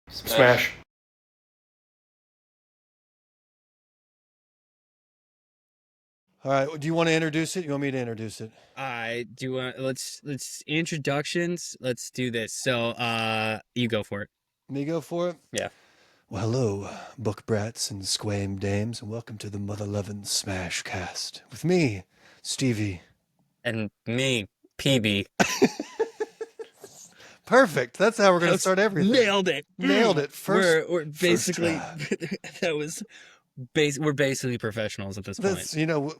Smash. All right. Do you want to introduce it? You want me to introduce it? I do. Let's introductions. Let's do this. So, you go for it. Me go for it? Yeah. Well, hello, book brats and squame dames, and welcome to the mother-loving SmashCast with me, Stevie. And me, PB. Perfect. That's how we're going to start everything. Nailed it. Nailed it. First. We're basically first that was. We're basically professionals at this point.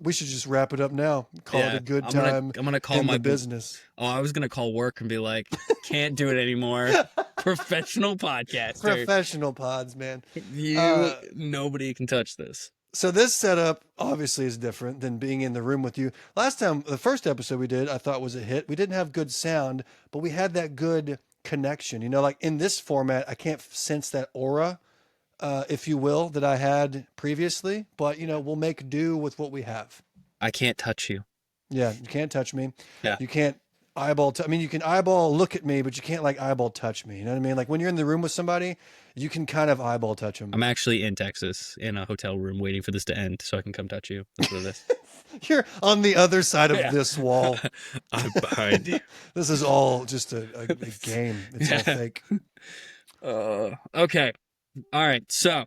We should just wrap it up now. Call it a good time. I'm gonna call in my the business. Oh, I was gonna call work and be like, can't do it anymore. Professional podcaster. Professional pods, man. Nobody can touch this. So this setup obviously is different than being in the room with you. Last time, the first episode we did, I thought was a hit. We didn't have good sound, but we had that good connection. You know, like in this format, I can't sense that aura, if you will, that I had previously. But, you know, we'll make do with what we have. I can't touch you. Yeah, you can't touch me. Yeah. You can't eyeball. I mean, you can eyeball look at me, but you can't like eyeball touch me. You know what I mean? Like when you're in the room with somebody, you can kind of eyeball touch them. I'm actually in Texas in a hotel room waiting for this to end so I can come touch you. That's what it is. You're on the other side of this wall. I'm behind you. This is all just a game. It's all fake. Okay. All right. So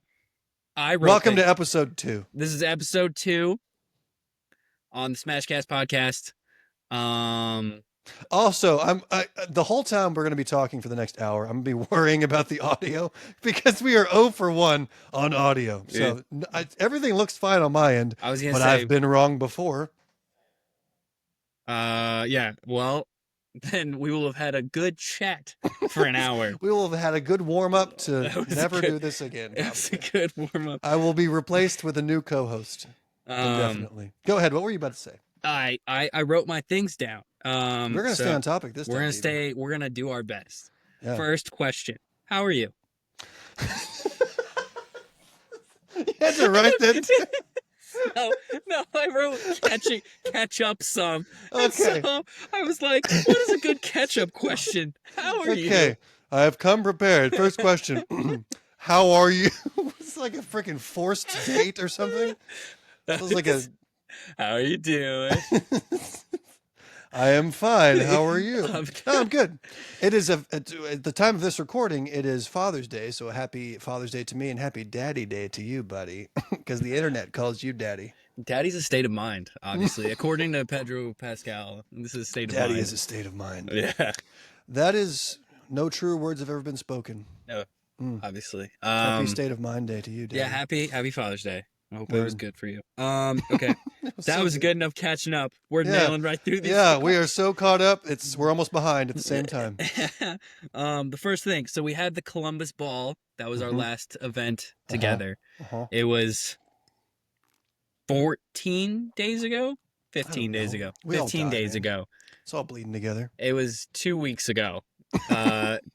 I wrote Welcome to episode 2. This is episode 2 on the SmashCast podcast. Also, the whole time we're going to be talking for the next hour, I'm going to be worrying about the audio because we are 0 for 1 on audio. So everything looks fine on my end. I was going to say, but I've been wrong before. Yeah. Well, then we will have had a good chat for an hour. We will have had a good warm up to never do this again. It was a good warm up. I will be replaced with a new co-host. Definitely. Go ahead. What were you about to say? I wrote my things down. We're gonna stay on topic this time. We're gonna do our best. Yeah. First question: how are you? You had to write that. No, I wrote catch up some. Okay. And so I was like, what is a good catch up question? How are you? Okay, I have come prepared. First question: how are you? It's like a freaking forced date or something. It was like a. How are you doing? I am fine. How are you? I'm good. It is at the time of this recording, it is Father's Day, so happy Father's Day to me and happy Daddy Day to you, buddy, because the internet calls you Daddy. Daddy's a state of mind, obviously. According to Pedro Pascal, this is a state of mind. Daddy is a state of mind. Yeah. That is no truer words have ever been spoken. No, obviously. Happy state of mind day to you, Daddy. Yeah, happy Father's Day. I hope it was good for you. Okay. That was good enough catching up. We're nailing right through these. Yeah, we are so caught up. We're almost behind at the same time. The first thing, so we had the Columbus Ball. That was our last event together. It was 14 days ago? 15 days ago. 15 days ago. It's all bleeding together. It was 2 weeks ago.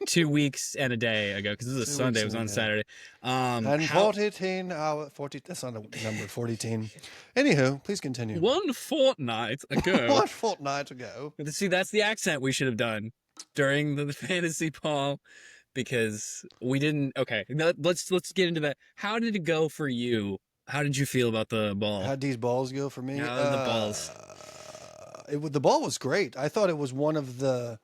2 weeks and a day ago, because this is a Sunday. It was on Saturday. And 14 hour 40. That's not a number. 14. Anywho, please continue. 1 fortnight ago. 1 fortnight ago. See, that's the accent we should have done during the fantasy ball, because we didn't. Okay, let's get into that. How did it go for you? How did you feel about the ball? How'd these balls go for me? How did the balls? The ball was great. I thought it was one of the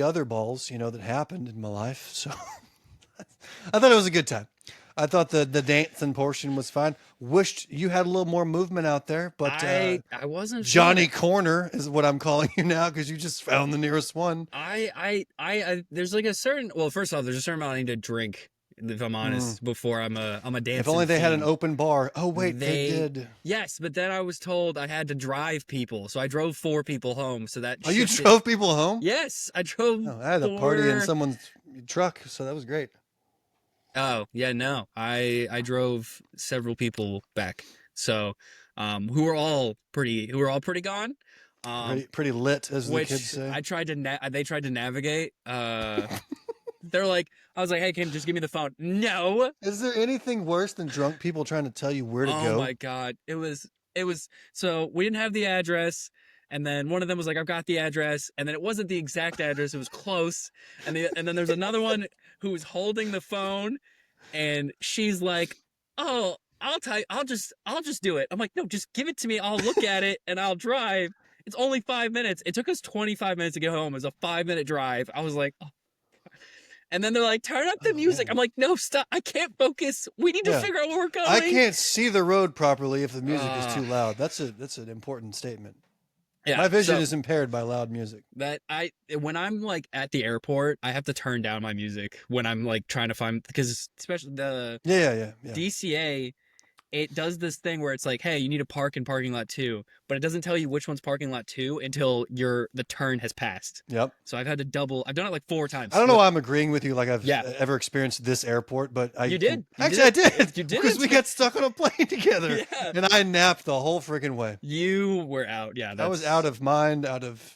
other balls, that happened in my life. So I thought it was a good time. I thought the dancing portion was fine. Wished you had a little more movement out there, but I wasn't sure. Johnny Corner is what I'm calling you now because you just found the nearest one. There's like a certain. Well, first off, there's a certain amount I need to drink, if I'm honest, before I'm a dancing. If only they had an fiend. open bar. Oh wait, they did. Yes, but then I was told I had to drive people, so I drove 4 people home. So that. Oh, you drove people home? Yes, I drove. Oh, I had a party in someone's truck, so that was great. Oh yeah, no, I drove several people back. So, who were all pretty gone. Pretty lit, as the kids say. I tried to. They tried to navigate. They're like, I was like, hey, can you just give me the phone? No. Is there anything worse than drunk people trying to tell you where to go? Oh my God. It was, so we didn't have the address. And then one of them was like, I've got the address. And then it wasn't the exact address. It was close. And then there's another one who was holding the phone. And she's like, oh, I'll just do it. I'm like, no, just give it to me. I'll look at it and I'll drive. It's only 5 minutes. It took us 25 minutes to get home. It was a 5-minute drive. I was like, oh. And then they're like, turn up the music. man. I'm like, no, stop. I can't focus. We need to Yeah. figure out where we're going. I can't see the road properly if the music is too loud. That's an important statement. Yeah, My vision so is impaired by loud music. when I'm like at the airport, I have to turn down my music when I'm like trying to find, because especially the Yeah. DCA, it does this thing where it's like, hey, you need to park in parking lot 2, but it doesn't tell you which one's parking lot 2 until the turn has passed. Yep. So I've done it like 4 times. I don't know why I'm agreeing with you like I've Yeah. ever experienced this airport, but I You did. Actually, I did. You did. Because we got stuck on a plane together. Yeah. And I napped the whole freaking way. You were out. Yeah. I was out of mind, out of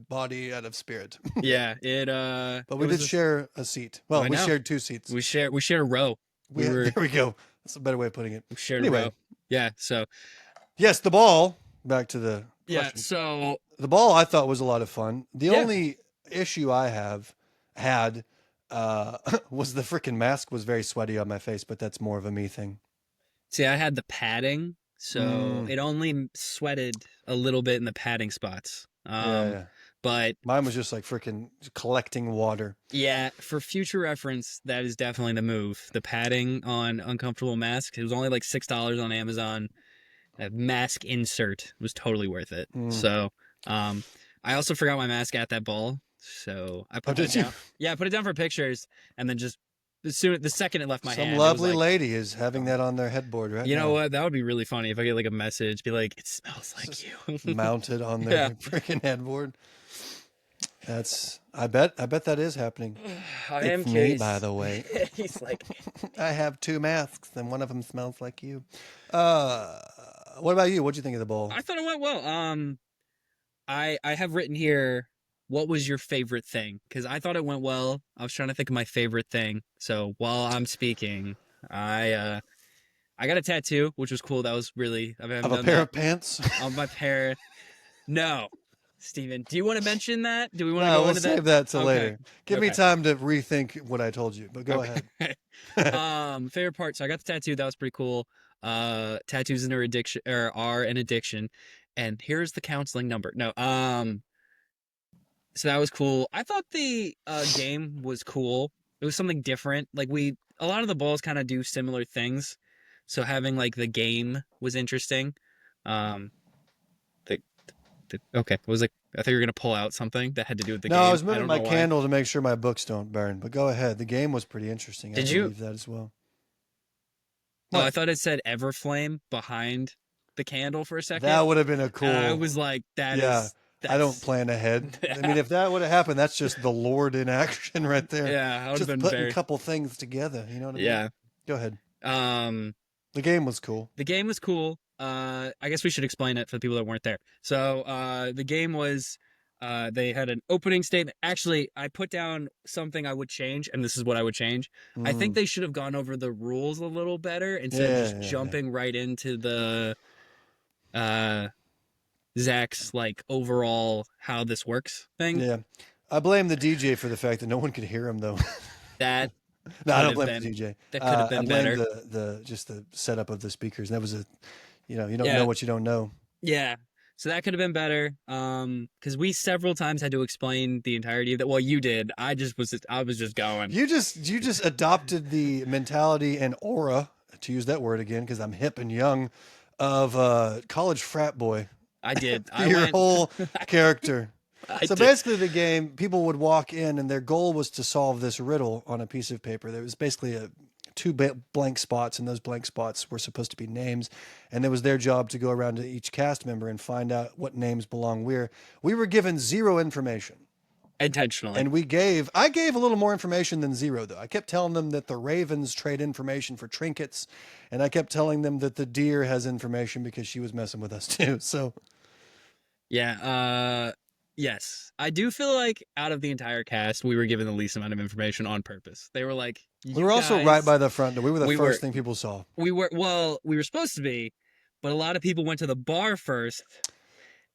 body, out of spirit. Yeah. But we did share a seat. Well, I we know. shared 2 seats. We shared a row. There we go. That's a better way of putting it. We shared Anyway. a row. Yeah. So. Yes, the ball. Back to the Yeah. question. So. The ball I thought was a lot of fun. The Yeah. only issue I had was the freaking mask was very sweaty on my face, but that's more of a me thing. See, I had the padding, so it only sweated a little bit in the padding spots. Yeah. But Mine was just like freaking collecting water. yeah, for future reference, that is definitely the move. The padding on uncomfortable masks. It was only like $6 on Amazon. A mask insert was totally worth it. So, I also forgot my mask at that ball, so I put it down. Yeah, I put it down for pictures, and then just the second it left my hand, some lovely lady is having that on their headboard right now. You know what? That would be really funny if I get like a message, be like, "It smells like you," mounted on their freaking headboard. I bet that is happening. It's me, by the way. He's like, I have 2 masks, and one of them smells like you. What about you? What'd you think of the bowl? I thought it went well. I have written here, what was your favorite thing? Because I thought it went well. I was trying to think of my favorite thing. So while I'm speaking, I got a tattoo, which was cool. That was really of a pair of pants on my pair. No, Steven, do you want to mention that? Do we want to no, go we'll into save that till later. Give me Okay. time to rethink what I told you, but go ahead. Favorite part. So I got the tattoo. That was pretty cool. Tattoos are an addiction. And here's the counseling number. No, so that was cool. I thought the game was cool. It was something different. Like a lot of the balls kind of do similar things. So having like the game was interesting. Okay, it was like, I thought you were gonna pull out something that had to do with the game. No, I was moving my know why. candle to make sure my books don't burn. But go ahead. The game was pretty interesting. Did I you- believe that as well. Oh, What? I thought it said Everflame behind the candle for a second. That would have been a cool. I was like, I don't plan ahead. I mean, if that would have happened, that's just the Lord in action right there. Yeah, I would have Just been putting very. a couple things together. You know what I mean? Yeah. Go ahead. The game was cool. The game was cool. I guess we should explain it for the people that weren't there. So the game was, they had an opening statement. Actually, I put down something I would change, and this is what I would change. I think they should have gone over the rules a little better instead of just jumping right into the Zach's like overall how this works thing. Yeah. I blame the DJ for the fact that no one could hear him though. That No, I don't could have blame the DJ. that could have been I blame better. the just the setup of the speakers. And that was you don't know what you don't know. Yeah. So that could have been better. Because we several times had to explain the entirety of that. Well, you did. I was just going. You just adopted the mentality and aura, to use that word again, because I'm hip and young, of college frat boy. I did. Your whole character. So did. basically the game, people would walk in and their goal was to solve this riddle on a piece of paper. There was basically two blank spots, and those blank spots were supposed to be names. And it was their job to go around to each cast member and find out what names belong where. We were given zero information. Intentionally. And I gave a little more information than zero, though. I kept telling them that the ravens trade information for trinkets, and I kept telling them that the deer has information because she was messing with us too. So, yeah, yes. I do feel like out of the entire cast, we were given the least amount of information on purpose. They were like, we were also right by the front door. We were the first thing people saw. We were supposed to be, but a lot of people went to the bar first.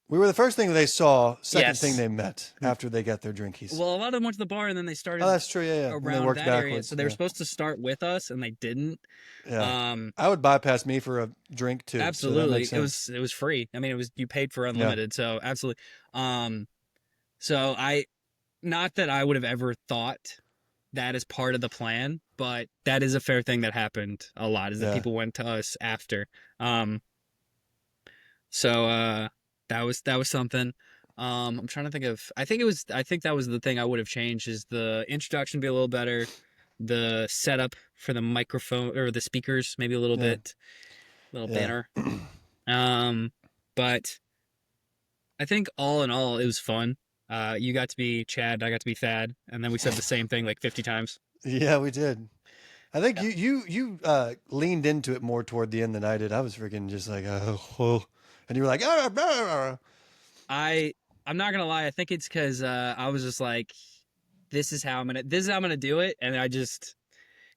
We were the first thing they saw, second Yes. thing they met after they got their drinkies. Well, a lot of them went to the bar and then they started Oh, that's true. Yeah, yeah. And they around worked that area. backwards. So they were supposed to start with us and they didn't. Yeah. I would bypass me for a drink too. Absolutely. So that makes sense. It was free. I mean, you paid for unlimited. Yeah. So absolutely. So not that I would have ever thought that is part of the plan, but that is a fair thing that happened a lot, is that people went to us after. So that was something. I'm trying to think of, I think that was the thing I would have changed, is the introduction be a little better, the setup for the microphone or the speakers maybe a little bit, better. But I think all in all it was fun. You got to be Chad, I got to be Thad, and then we said the same thing like 50 times. Yeah, we did. I think you leaned into it more toward the end than I did. I was freaking just like, oh, and you were like, ah, blah, blah. I'm not gonna lie. I think it's because I was just like, this is how I'm gonna do it, and I just,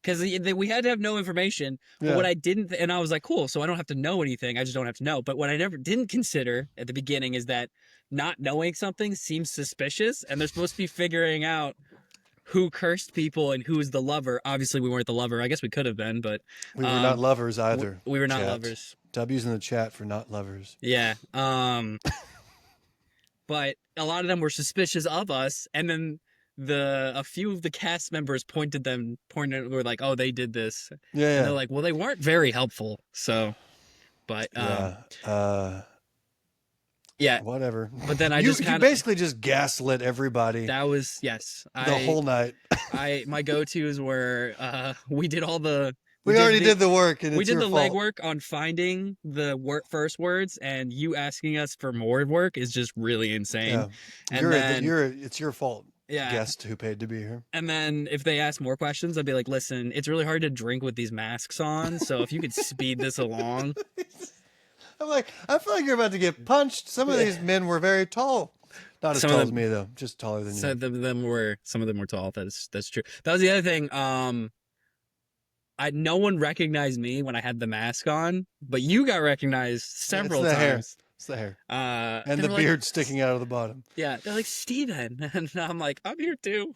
because we had to have no information. But what I didn't, and I was like, cool, so I don't have to know anything. I just don't have to know. But what I never didn't consider at the beginning is that not knowing something seems suspicious, and they're supposed to be figuring out who cursed people and who is the lover. Obviously, we weren't the lover. I guess we could have been, but we were not lovers either. We were not lovers. W's in the chat for not lovers. Yeah. But a lot of them were suspicious of us, and then a few of the cast members were like, oh, they did this. Yeah. And they're like, well, they weren't very helpful. So, but yeah, whatever. But then you basically just gaslit everybody. That was, yes, the whole night. My go-tos were we did all the. We already did the work, and we did the fault. legwork on finding the first words, and you asking us for more work is just really insane. Yeah. And it's your fault. Yeah. Guest who paid to be here. And then if they ask more questions, I'd be like, listen, it's really hard to drink with these masks on, so if you could speed this along. I'm like, I feel like you're about to get punched. Some of these men were very tall. Not as tall as me though, just taller than you. Some of them were tall. That's true. That was the other thing. No one recognized me when I had the mask on, but you got recognized several times. Hair. It's the hair. And the beard sticking out of the bottom. Yeah. They're like, Steven. And I'm like, I'm here too.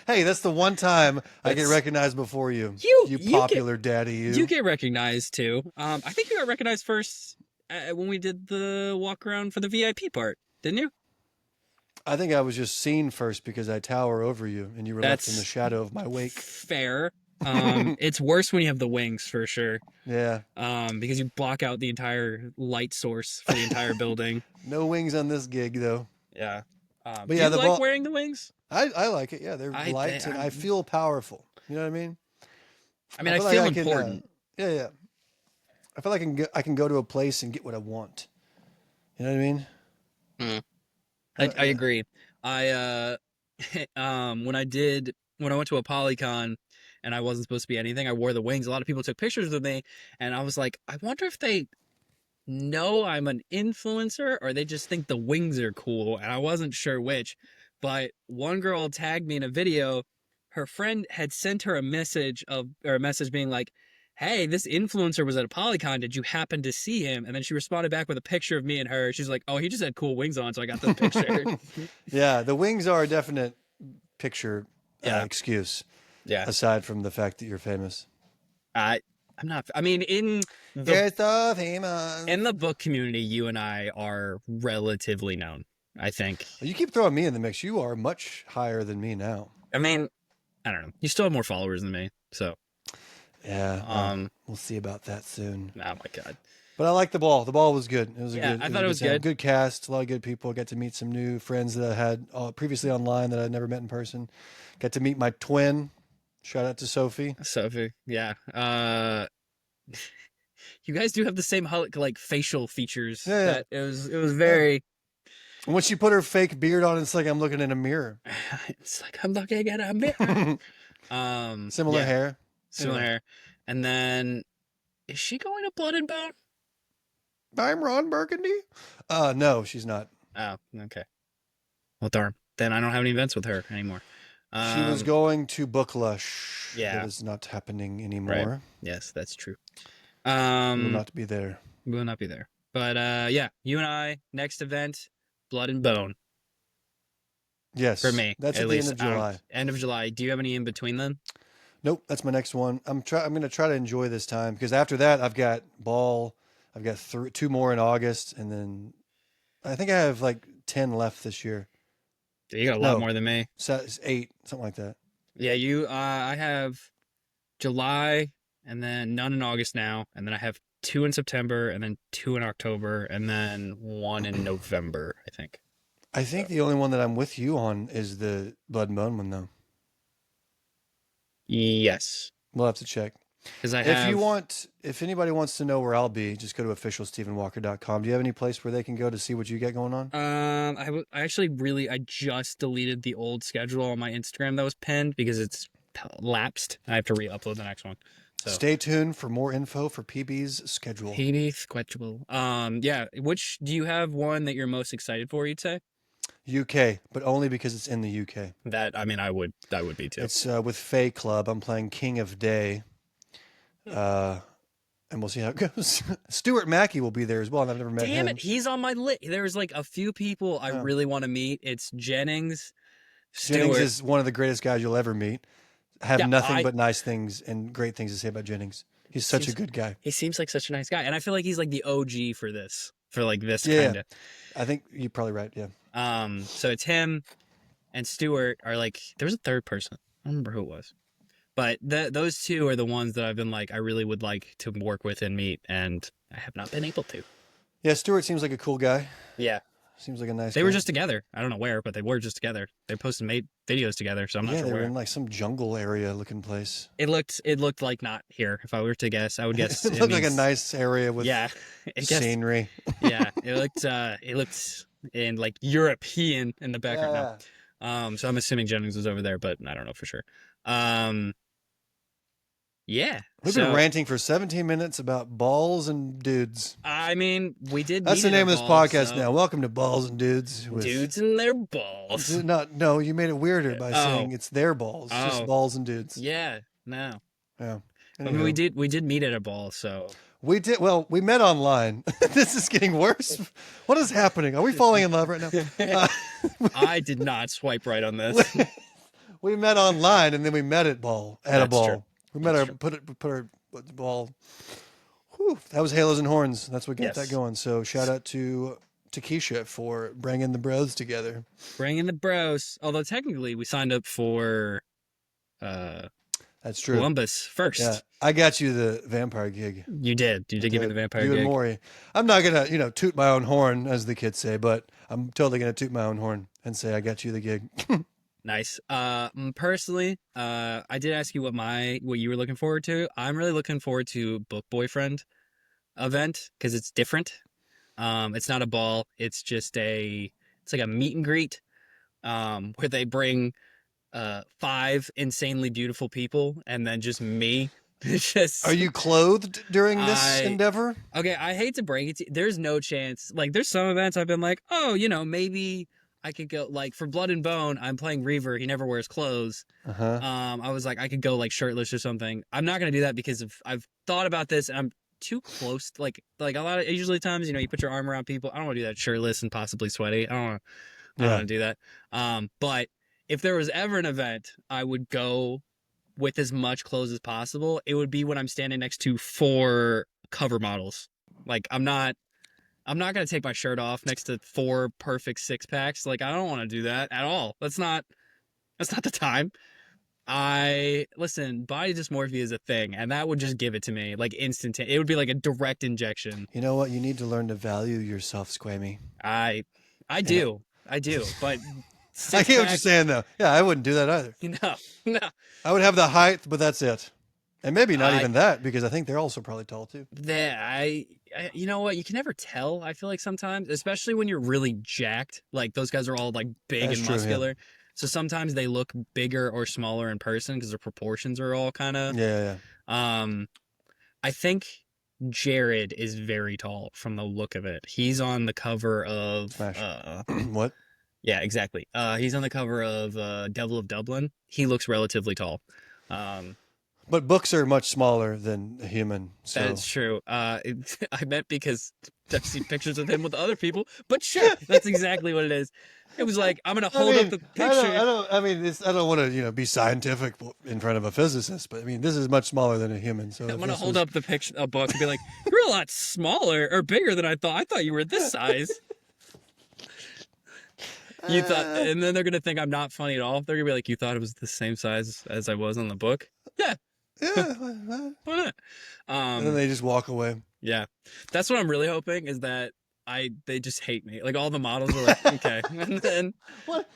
Hey, that's the one time I get recognized before you. You popular daddy, you. You get recognized too. I think you got recognized first when we did the walk around for the VIP part, didn't you? I think I was just seen first because I tower over you and you were left in the shadow of my wake. Fair. It's worse when you have the wings, for sure. Yeah. Because you block out the entire light source for the entire building. No wings on this gig, though. Yeah. But do you like wearing the wings? I like it. Yeah, they're light and I feel powerful. You know what I mean? I feel like important. Yeah. I feel like I can go to a place and get what I want. You know what I mean? I agree. When I went to a Polycon and I wasn't supposed to be anything, I wore the wings. A lot of people took pictures with me, and I was like, I wonder if they know I'm an influencer or they just think the wings are cool, and I wasn't sure which. But one girl tagged me in a video. Her friend had sent her a message being like, hey, this influencer was at a Polycon. Did you happen to see him? And then she responded back with a picture of me and her. She's like, oh, he just had cool wings on, so I got the picture. Yeah, the wings are a definite picture excuse. Yeah. Aside from the fact that you're famous. I'm not. I mean, you're so famous. In the book community, you and I are relatively known, I think. You keep throwing me in the mix. You are much higher than me now. I mean, I don't know. You still have more followers than me, so. Yeah. We'll see about that soon. Oh my God. But I like the ball. The ball was good. It was I thought it was good. Good cast. A lot of good people. Got to meet some new friends that I had previously online that I'd never met in person. Got to meet my twin. Shout out to Sophie. Yeah. You guys do have the same like facial features. Yeah. It was very. And when she put her fake beard on, it's like I'm looking in a mirror. It's like I'm looking at a mirror. Similar hair. Similar hair. And then, is she going to Blood and Bone? I'm Ron Burgundy. No, she's not. Oh, okay. Well, darn. Then I don't have any events with her anymore. She was going to Book Lush. Yeah. That is not happening anymore. Right. Yes, that's true. Will not be there. We will not be there. But yeah, you and I, next event, Blood and Bone. For Yes, me, that's at at the end least. of I don't. July. End of July. Do you have any in between then? Nope, that's my next one. I'm going to try to enjoy this time because after that I've got ball. I've got two more in August, and then I think I have like 10 left this year. You got a lot No, more than me. it's 8, something like that. Yeah, you. I have July, and then none in August now, and then I have 2 in September, and then 2 in October, and then 1 in November. I think. I So think the only one that I'm with you on is the Blood and Bone one, though. yes, We'll have to check. because I have. If anybody wants to know where I'll be, just go to officialstephenwalker.com. Do you have any place where they can go to see what you got going on? I actually I just deleted the old schedule on my Instagram that was pinned because it's lapsed. I have to re-upload the next one. So Stay tuned for more info for PB's schedule. PD schedule. Yeah. Which do you have one that you're most excited for? You'd say UK, but only because it's in the UK. that. I mean, I would be too. It's with Fae Club. I'm playing King of Day. And we'll see how it goes. Stuart Mackey will be there as well, and I've never met Damn him. it, he's on my list. There's like a few people I really want to meet. It's Jennings, Jennings Stewart. is one of the greatest guys you'll ever meet. I have Yeah, nothing but nice things and great things to say about Jennings. He's such a good guy. He seems like such a nice guy, and I feel like he's like the OG for this, like this Yeah, kind of. I think you're probably right. Yeah. So it's him and Stewart are like. There was a third person. I don't remember who it was, but those two are the ones that I've been like. I really would like to work with and meet, and I have not been able to. Yeah, Stewart seems like a cool guy. Yeah. Seems like a nice They guy. were just together. I don't know where, but they were just together. They posted made videos together, so I'm not sure they were where. in like some jungle area looking place. It looked like not here. If I were to guess, I would guess it looked like a nice area with scenery. Yeah, it looked in like European in the background. Yeah. No. So I'm assuming Jennings was over there, but I don't know for sure. Yeah. We've been ranting for 17 minutes about balls and dudes. I mean, we did. That's the name of this podcast now. Welcome to Balls and Dudes. Dudes and their balls. No, you made it weirder by saying it's their balls. Just balls and dudes. Yeah. No. Yeah. I mean, we did meet at a ball, so. We did. Well, we met online. This is getting worse. What is happening? Are we falling in love right now? I did not swipe right on this. We met online and then we met at a ball. True. We met put our ball. Whew, that was Halos and Horns. That's what got that going. So shout out to Keisha for bringing the bros together. Bringing the bros. Although technically we signed up for that's true. Columbus first. Yeah, I got you the vampire gig. You did give me the vampire you gig. And Maury. I'm not gonna, toot my own horn, as the kids say, but I'm totally gonna toot my own horn and say I got you the gig. Nice. Personally, I did ask you what you were looking forward to. I'm really looking forward to Book Boyfriend event because it's different. It's not a ball. It's just it's like a meet and greet, where they bring 5 insanely beautiful people and then just me. Are you clothed during this endeavor? Okay, I hate to break it to you. There's no chance. Like, there's some events I've been like, oh, maybe I could go, like, for Blood and Bone, I'm playing Reaver. He never wears clothes. Uh-huh. I was like, I could go, like, shirtless or something. I'm not going to do that because I've thought about this, and I'm too close. Like a lot of, usually times, you put your arm around people. I don't want to do that shirtless and possibly sweaty. I don't want to do that. But if there was ever an event, I would go with as much clothes as possible. It would be when I'm standing next to 4 cover models. Like, I'm not going to take my shirt off next to 4 perfect 6-packs. Like, I don't want to do that at all. That's not the time. Listen, body dysmorphia is a thing, and that would just give it to me, like, instantaneous. It would be like a direct injection. You know what? You need to learn to value yourself, Squammy. I do, but I get what you're saying, though. Yeah, I wouldn't do that either. No. I would have the height, but that's it. And maybe not even that, because I think they're also probably tall, too. You know what? You can never tell, I feel like sometimes, especially when you're really jacked. Like, those guys are all, like, big and muscular. Yeah. So sometimes they look bigger or smaller in person because their proportions are all kind of... Yeah. I think Jared is very tall from the look of it. He's on the cover of... Smash. What? Yeah, exactly. He's on the cover of Devil of Dublin. He looks relatively tall. But books are much smaller than a human. So That's true. I meant because I've seen pictures of him with other people, but sure, that's exactly what it is. It was like, I'm gonna I hold up mean, the picture. I mean, I don't want to, be scientific in front of a physicist, but I mean, this is much smaller than a human. So I'm if gonna this hold was, up the picture, a book, and be like, "You're a lot smaller or bigger than I thought. I thought you were this size." You thought, uh, and then they're gonna think I'm not funny at all. They're gonna be like, "You thought it was the same size as I was on the book?" Yeah, yeah, why not? and then Um, they just walk away. yeah, that's what I'm really hoping is that they just hate me. Like all the models are like, "Okay," and then What?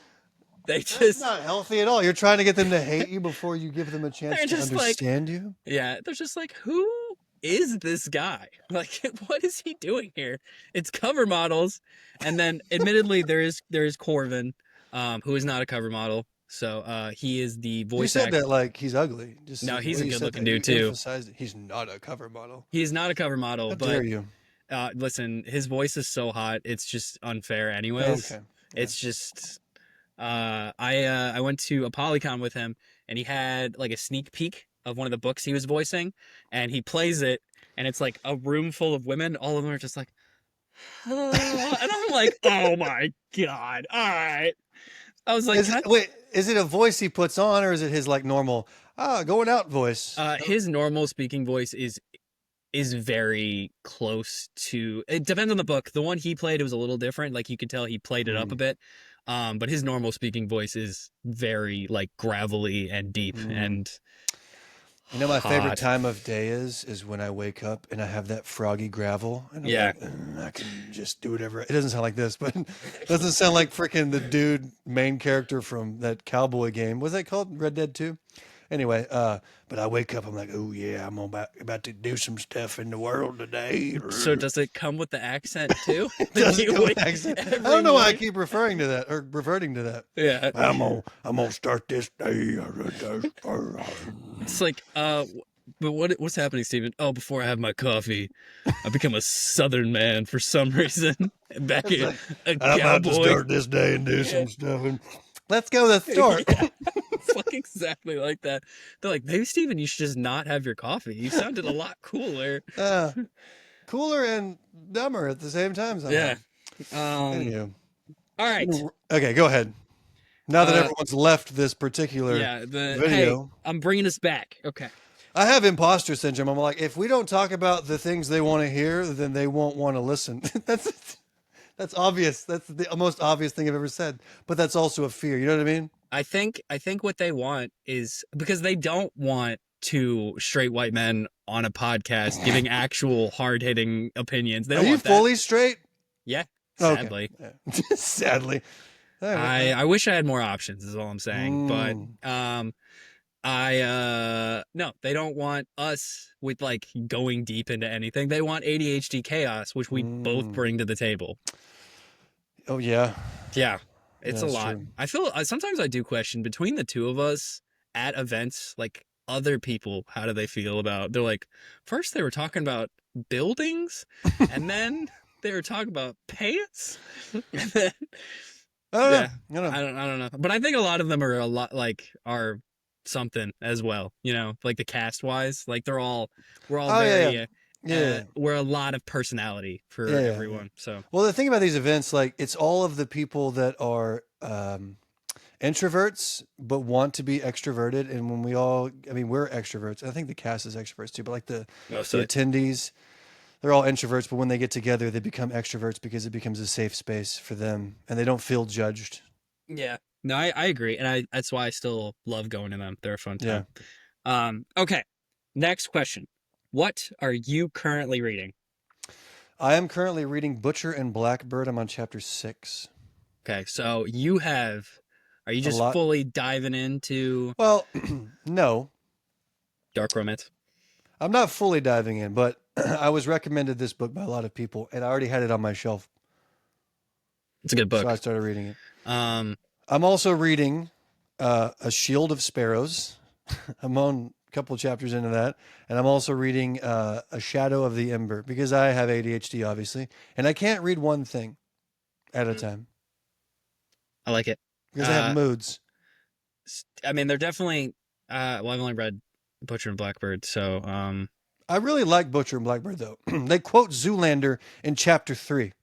they That's just not healthy at all. You're trying to get them to hate you before you give them a chance they're to just like, understand you. yeah, they're just like, "Who is this guy? Like, what is he doing here?" It's cover models, and then admittedly there is Corvin, who is not a cover model. So he is the You voice said act. that like he's ugly. Just No, the he's way a you good said looking that, you dude too. emphasized it. He's not a cover model. He's not a cover model, How but dare you? listen, his voice is so hot. It's just unfair, anyways. Okay. Yeah. It's just I went to a Polycon with him, and he had like a sneak peek of one of the books he was voicing, and he plays it, and it's like a room full of women. All of them are just like, and I'm like, oh my god! All right. I was like, Is can it wait? Is it a voice he puts on, or is it his like normal going out voice? his normal speaking voice is very close to. It depends on the book. The one he played, it was a little different. Like you could tell he played it up a Mm, bit. But his normal speaking voice is very like gravelly and deep mm. and My favorite hot. time of day is when I wake up and I have that froggy gravel, and I'm Yeah. like, I can just do whatever. It doesn't sound like this, but it doesn't sound like freaking the dude main character from that cowboy game. Was that called Red Dead 2? Anyway, but I wake up, I'm like, oh yeah, I'm about to do some stuff in the world today. So does it come with the accent too? It Like doesn't you come with wake accent. I every don't know why I morning. keep referring to that or reverting to that. Yeah. I'm gonna start this day. It's like but what's happening, Steven? Oh, before I have my coffee, I become a southern man for some reason. Back It's in like a I'm about to cowboy. start this day and do Yeah. some stuff. And let's go to the store. Yeah. It's like exactly like that. They're like, maybe Steven, you should just not have your coffee. You sounded a lot cooler. uh, cooler and dumber at the same time Yeah. somehow. Um. Anywho, All right. okay, go ahead. Now that Uh. everyone's left this particular Yeah. The hey, video, I'm bringing us back. Okay. I have imposter syndrome. I'm like, if we don't talk about the things they want to hear, then they won't want to listen. That's obvious. That's the most obvious thing I've ever said. But that's also a fear. You know what I mean? I think what they want is because they don't want two straight white men on a podcast giving actual hard hitting opinions. They Are don't you want that. fully straight? Yeah. Okay. Sadly. Yeah. Sadly. All right, I wish I had more options is all I'm saying. But mm, no, they don't want us with like going deep into anything. They want ADHD chaos, which we both mm. bring to the table. Oh yeah, Yeah. yeah, It's a that's lot. true. I feel sometimes I do question between the two of us at events, like other people, how do they feel about? They're like, first they were talking about buildings, and then they were talking about pants, and then I don't know. yeah, I don't know. I don't know, but I think a lot of them are a lot like are something as well. You know, like the cast wise, like we're all Oh yeah, very yeah, we're a lot of personality yeah, for yeah, yeah, yeah. everyone. So Well, the thing about these events, like, it's all of the people that are introverts but want to be extroverted, and when we all, I mean, we're extroverts. I think the cast is extroverts too, but like the mostly, attendees, they're all introverts, but when they get together, they become extroverts because it becomes a safe space for them, and they don't feel judged. yeah. No, I agree, and that's why I still love going to them. They're a fun Yeah. time. Okay. Next question. What are you currently reading? I am currently reading Butcher and Blackbird. I'm on chapter 6. Okay, so are you A just lot. fully diving into Well, no, dark romance? I'm not fully diving in, but I was recommended this book by a lot of people, and I already had it on my shelf, It's a good so I book. started reading it. Um, I'm also reading A Shield of Sparrows. I'm on a couple of chapters into that, and I'm also reading A Shadow of the Ember because I have ADHD, obviously, and I can't read one thing at a time I like it. because I have Uh, moods. I mean, they're definitely. Well, I've only read. Butcher and Blackbird. So I really like Butcher and Blackbird though. They quote Zoolander in chapter 3.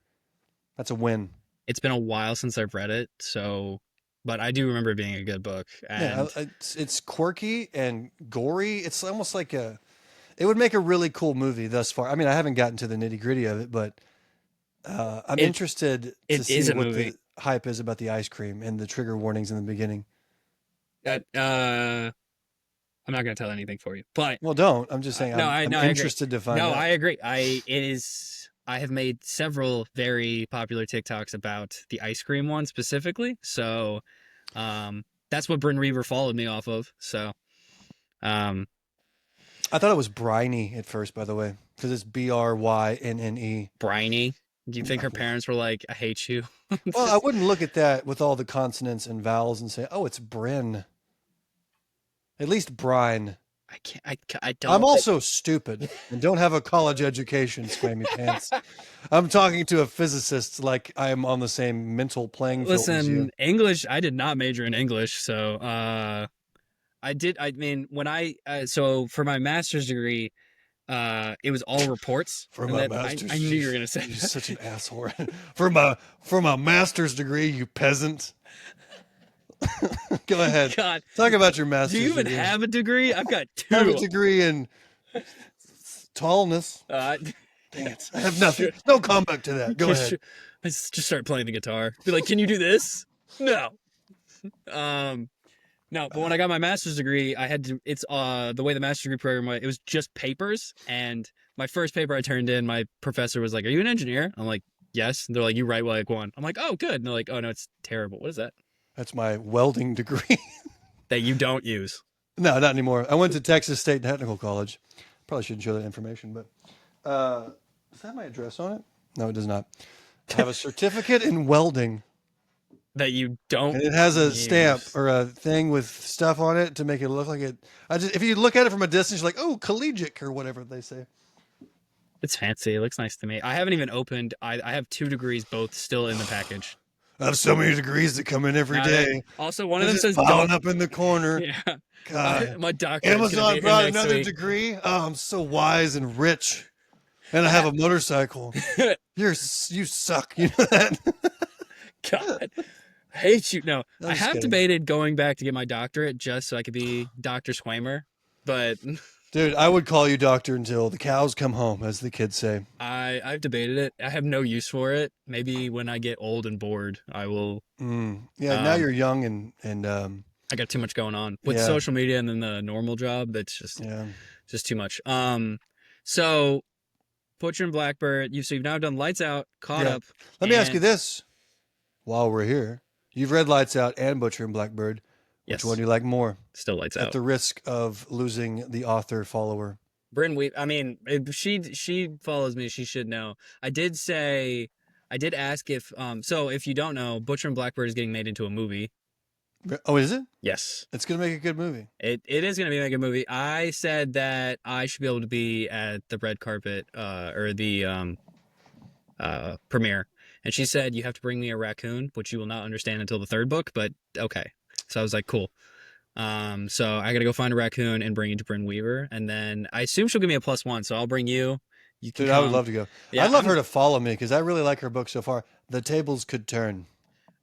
That's a win. it's been a while since I've read it, so but I do remember it being a good book. Yeah, And it's quirky and gory. It's almost like a. It would make a really cool movie thus far. I mean, I haven't gotten to the nitty gritty of it, but I'm it interested to it is see a what movie. the hype is about the ice cream and the trigger warnings in the beginning. That I'm not gonna tell anything for you, but Well, don't. I'm just saying no, I'm I agree. interested to find No, out. I agree. I have made several very popular TikToks about the ice cream one specifically. So, that's what Bryn Reaver followed me off of. So, um, I thought it was briny at first, by the way, because it's Brynne. briny. Do you think her parents were like, "I hate you"? Well, I wouldn't look at that with all the consonants and vowels and say, "Oh, it's Bryn." At least Brine. I can't. I I'm don't think. also stupid and don't have a college education, Scrammy Pants. I'm talking to a physicist like I'm on the same mental playing field as you. Listen, English. I did not major in English, so I did. I mean, when so for my master's degree, it was all reports, For and my that I master's, knew you were gonna say you're that. such an asshole. For my master's degree, you peasant. Go ahead. God, Talk about your do you master's even degree. have a degree? I've got I have a two. degree in tallness. Uh, Dang it. I have nothing. No comeback to that. Go ahead. just start playing the guitar. Be like, can you do this? No. Um, no. But when I got my master's degree, I had to. It's the way the master's degree program went. It was just papers, and my first paper I turned in, my professor was like, "Are you an engineer?" I'm like, "Yes." And they're like, "You write like one." I'm like, "Oh, good." And they're like, "Oh no, it's terrible. What is that?" That's my welding degree. That you don't use. No, not anymore. I went to Texas State Technical College. Probably shouldn't show that information, but does that have my address on it? No, it does not. I have a certificate in welding, That you don't and it has a stamp use. or a thing with stuff on it to make it look like it. If you look at it from a distance, you're like, oh, collegiate or whatever they say. It's fancy. It looks nice to me. I haven't even opened. I have two degrees, both still in the package. I have so many degrees that come in every Now that day. also one of They're them just says piling don't. up in the corner. Yeah, God, my doctorate's gonna Amazon be here brought next another week. degree. Oh, I'm so wise and rich, and I I have ha- a motorcycle. You suck. You know that? God, I hate you. No, I'm I just have kidding. debated going back to get my doctorate just so I could be Dr. Squamer, but Dude, I would call you doctor until the cows come home, as the kids say. I've debated it. I have no use for it. Maybe when I get old and bored, I will. Yeah, now Um, you're young and I got too much going on with yeah, social media and then the normal job. That's yeah, just too much. So Butcher and Blackbird, you've now done Lights Out, Caught yeah. Up, Let me ask you and this: while we're here, you've read Lights Out and Butcher and Blackbird. Which one yes, do you like more? still Lights At Out. the risk of losing the author follower. Bryn Weave. I mean, if she follows me. She should know. I did say, I did ask if So if you don't know, Butcher and Blackbird is getting made into a movie. Oh, is it? Yes, It's gonna make a good movie. it is going to be like a movie. I said that I should be able to be at the red carpet or the premiere, and she said you have to bring me a raccoon, which you will not understand until the third book. But okay, so I was like, cool. So I gotta go find a raccoon and bring it to Bryn Weaver, and then I assume she'll give me a +1. So I'll bring you. You can Dude, I would come. love to go. Yeah, I'd love her to follow me because I really like her book so far. The tables could turn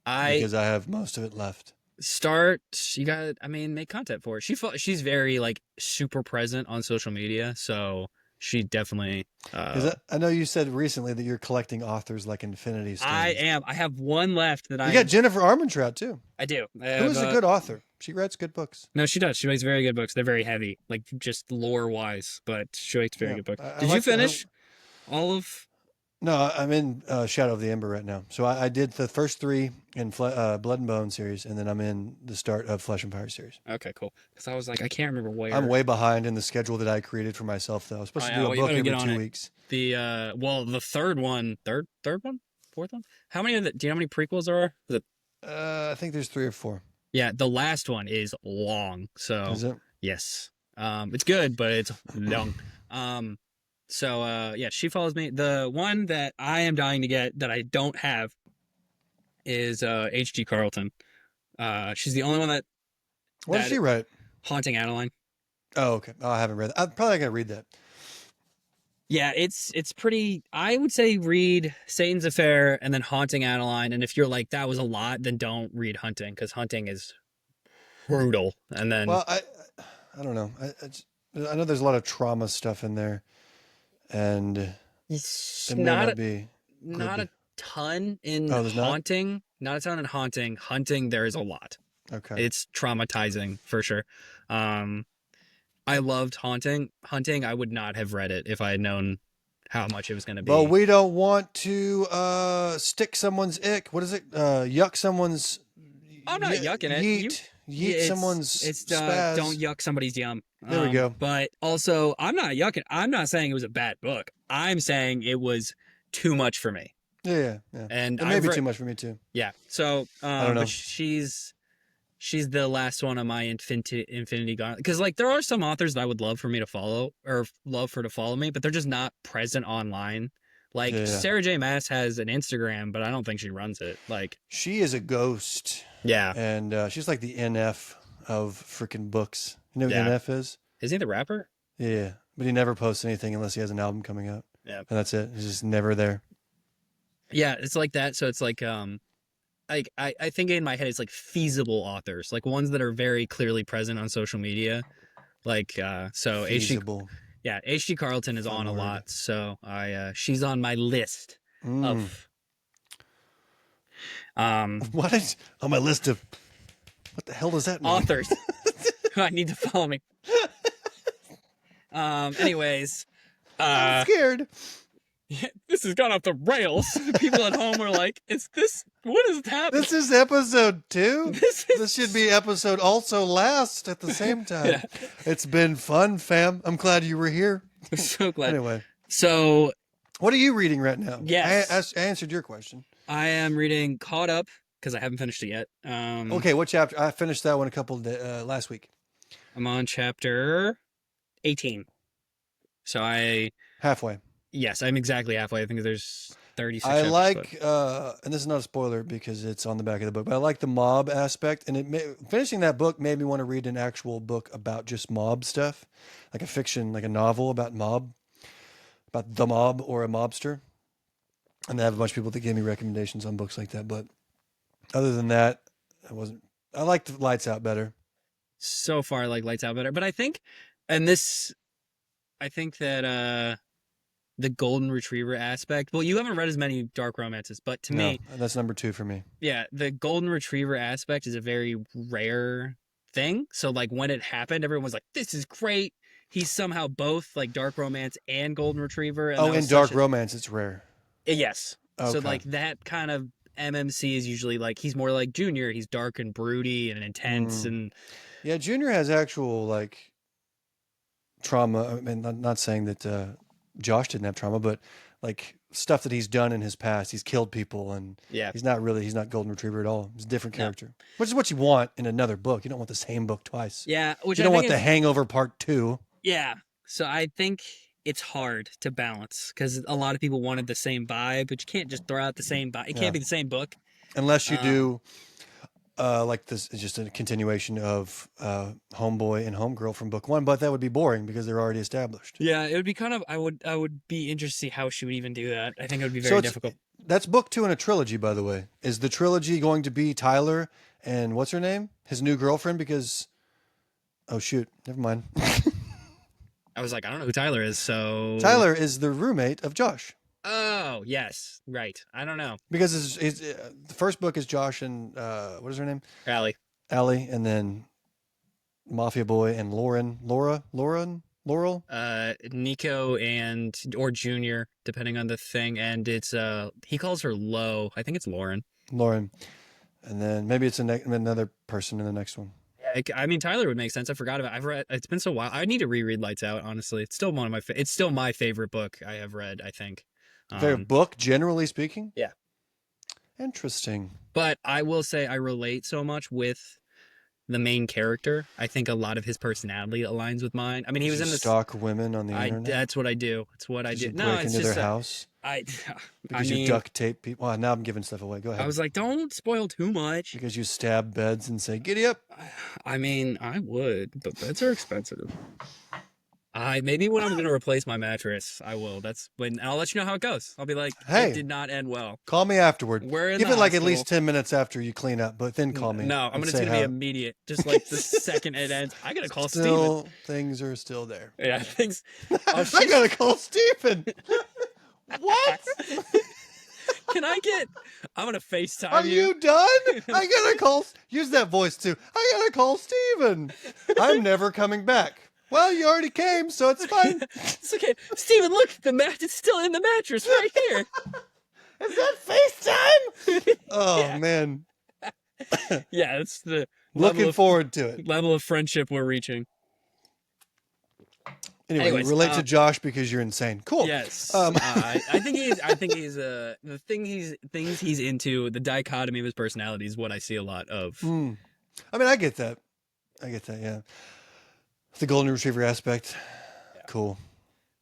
I because I have most of it left. start. You got. I mean, make content for her. She's very like super present on social media, so she definitely. Because I know you said recently that you're collecting authors like Infinity I Stones. am. I have one left that You got Jennifer Armentrout too, I do. I who have, is a good author. She writes good books. no, she does. She writes very good books. They're very heavy, like just lore wise, but she writes very Yeah, good books. I Did you like her. finish all of? No, I'm in Shadow of the Ember right now. So I did the first three in Blood and Bone series, and then I'm in the start of Flesh and Fire series. Okay, cool. Because I was like, I can't remember I'm where. way behind in the schedule that I created for myself, though. I was Oh supposed to yeah, do a well you book better get every on two it. weeks. The third one, third one, fourth one. How many of the? Do you know how many prequels there are? Is it? I think there's three or four. Yeah, the last one is long. So Is it? yes, it's good, but it's long. Um, yeah, she follows me. The one that I am dying to get that I don't have is H.G. Carlton. She's the only one What did she write? Haunting Adeline. Oh, okay. Oh, I haven't read that. I'm probably gonna read that. Yeah, it's pretty. I would say read Satan's Affair and then Haunting Adeline. And if you're like that was a lot, then don't read Hunting because Hunting is brutal. And then Well, I don't know. I know there's a lot of trauma stuff in there, and it's it may not not be not good. a ton in Oh, there's not? Haunting. Not a ton in Haunting. Hunting, there is a lot. Okay. It's traumatizing for sure. Um, I loved Haunting. Hunting, I would not have read it if I had known how much it was going to But be. we don't want to stick someone's ick. What is it? Yuck someone's I'm not yucking it. yeet someone's It's don't spaz. yuck somebody's yum. There we go. But also, I'm not yucking. I'm not saying it was a bad book. I'm saying it was too much for me. Yeah. And It may I've be read, too much for me too. yeah. So, I don't know. but she's the last one on my Infinity Gauntlet because like there are some authors that I would love for me to follow or love for to follow me, but they're just not present online. Like Yeah. Sarah J. Maas has an Instagram, but I don't think she runs it. Like She is a ghost. yeah, And she's like the NF of freaking books. You know what yeah. NF is? Is he the rapper? Yeah. But he never posts anything unless he has an album coming out. Yeah. And that's it. He's just never there. Yeah, it's like that. So it's like I think in my head it's like feasible authors, like ones that are very clearly present on social media. Like so Feasible. H.G. Carlton is Fun on a word. lot. So I she's on my list of What is on my list of what the hell does that mean? authors who I need to follow me. Anyways, I'm scared. this has gone off the rails. People at home are like, "Is this what is happening?" This is episode 2. This This should be episode also last at the same time. Yeah. It's been fun, fam. I'm glad you were here. I'm so glad. Anyway, So what are you reading right now? Yes. I answered your question. I am reading Caught Up because I haven't finished it yet. Okay, what chapter? I finished that one a couple last week. I'm on chapter 18. So Halfway. yes, I'm exactly halfway. I think there's 36 I chapters. like, and this is not a spoiler because it's on the back of the book, but I like the mob aspect. And finishing that book made me want to read an actual book about just mob stuff, like a fiction, like a novel about the mob or a mobster. And I have a bunch of people that gave me recommendations on books like that. But other than that, I liked Lights Out better. So far, I like Lights Out better. But I think that the golden retriever aspect. Well, you haven't read as many dark romances, but to me, that's number 2 for me. yeah, the golden retriever aspect is a very rare thing. So like when it happened, everyone was like, "This is great." He's somehow both like dark romance and golden retriever. And In dark romance, it's rare. Yes. Okay. So like that kind of MMC is usually like he's more like Junior. He's dark and broody and intense and yeah, Junior has actual like trauma. I mean, not saying that Josh didn't have trauma, but like stuff that he's done in his past. He's killed people, and yeah, he's not golden retriever at all. He's a different character, which is what you want in another book. You don't want the same book twice. yeah. Which you don't want the Hangover Part 2. Yeah. So I think it's hard to balance because a lot of people wanted the same vibe, but you can't just throw out the same vibe. It can't be the same book unless you do. Like this is just a continuation of Homeboy and Homegirl from book 1, but that would be boring because they're already established. Yeah, it would be kind of. I would be interested to see how she would even do that. I think it would be very difficult. That's book 2 in a trilogy, by the way. Is the trilogy going to be Tyler and what's her name? His new girlfriend? Because oh shoot, never mind. I was like, I don't know who Tyler is. So Tyler is the roommate of Josh. Oh yes, right. I don't know because the first book is Josh and what is her name? Allie, and then Mafia Boy and Laurel. Nico or Junior, depending on the thing, and it's he calls her Lo. I think it's Lauren, and then maybe it's another person in the next one. I mean, Tyler would make sense. I forgot about. I've read. It's been so while. I need to reread Lights Out. Honestly, it's still one of my. It's still my favorite book I have read. I think. Favorite book, generally speaking. Yeah. Interesting. But I will say I relate so much with the main character. I think a lot of his personality aligns with mine. I mean, he was in the stalk women on the internet. That's what I do. It's what I do. No, break into their house. Because you mean, duct tape people. Well, now I'm giving stuff away. Go ahead. I was like, don't spoil too much. Because you stab beds and say, "Giddy up." I mean, I would, but beds are expensive. Maybe when I'm gonna replace my mattress, I will. That's when I'll let you know how it goes. I'll be like, Hey. it did not end well. Call me afterward. We're in Give the it like at hospital. least 10 minutes after you clean up, but then call me. No, and it's say gonna be how immediate. Just like the second it ends, I gotta call Steven. still things are still there. Yeah, things. Oh, I gotta call Steven. What? Can I get? I'm gonna FaceTime Are you done? I gotta call. Use that voice too. I gotta call Steven. I'm never coming back. Well, you already came, so it's fine. It's okay, Steven. Look, the mat is still in the mattress right here. Is that FaceTime? Oh Yeah. man. Yeah, it's the Looking forward to it. level of friendship we're reaching. Anyway, Anyways, you relate to Josh because you're insane. Cool. Yes, I think he's the things he's into. The dichotomy of his personality is what I see a lot of. I mean, I get that. Yeah. The golden retriever aspect. Yeah. Cool.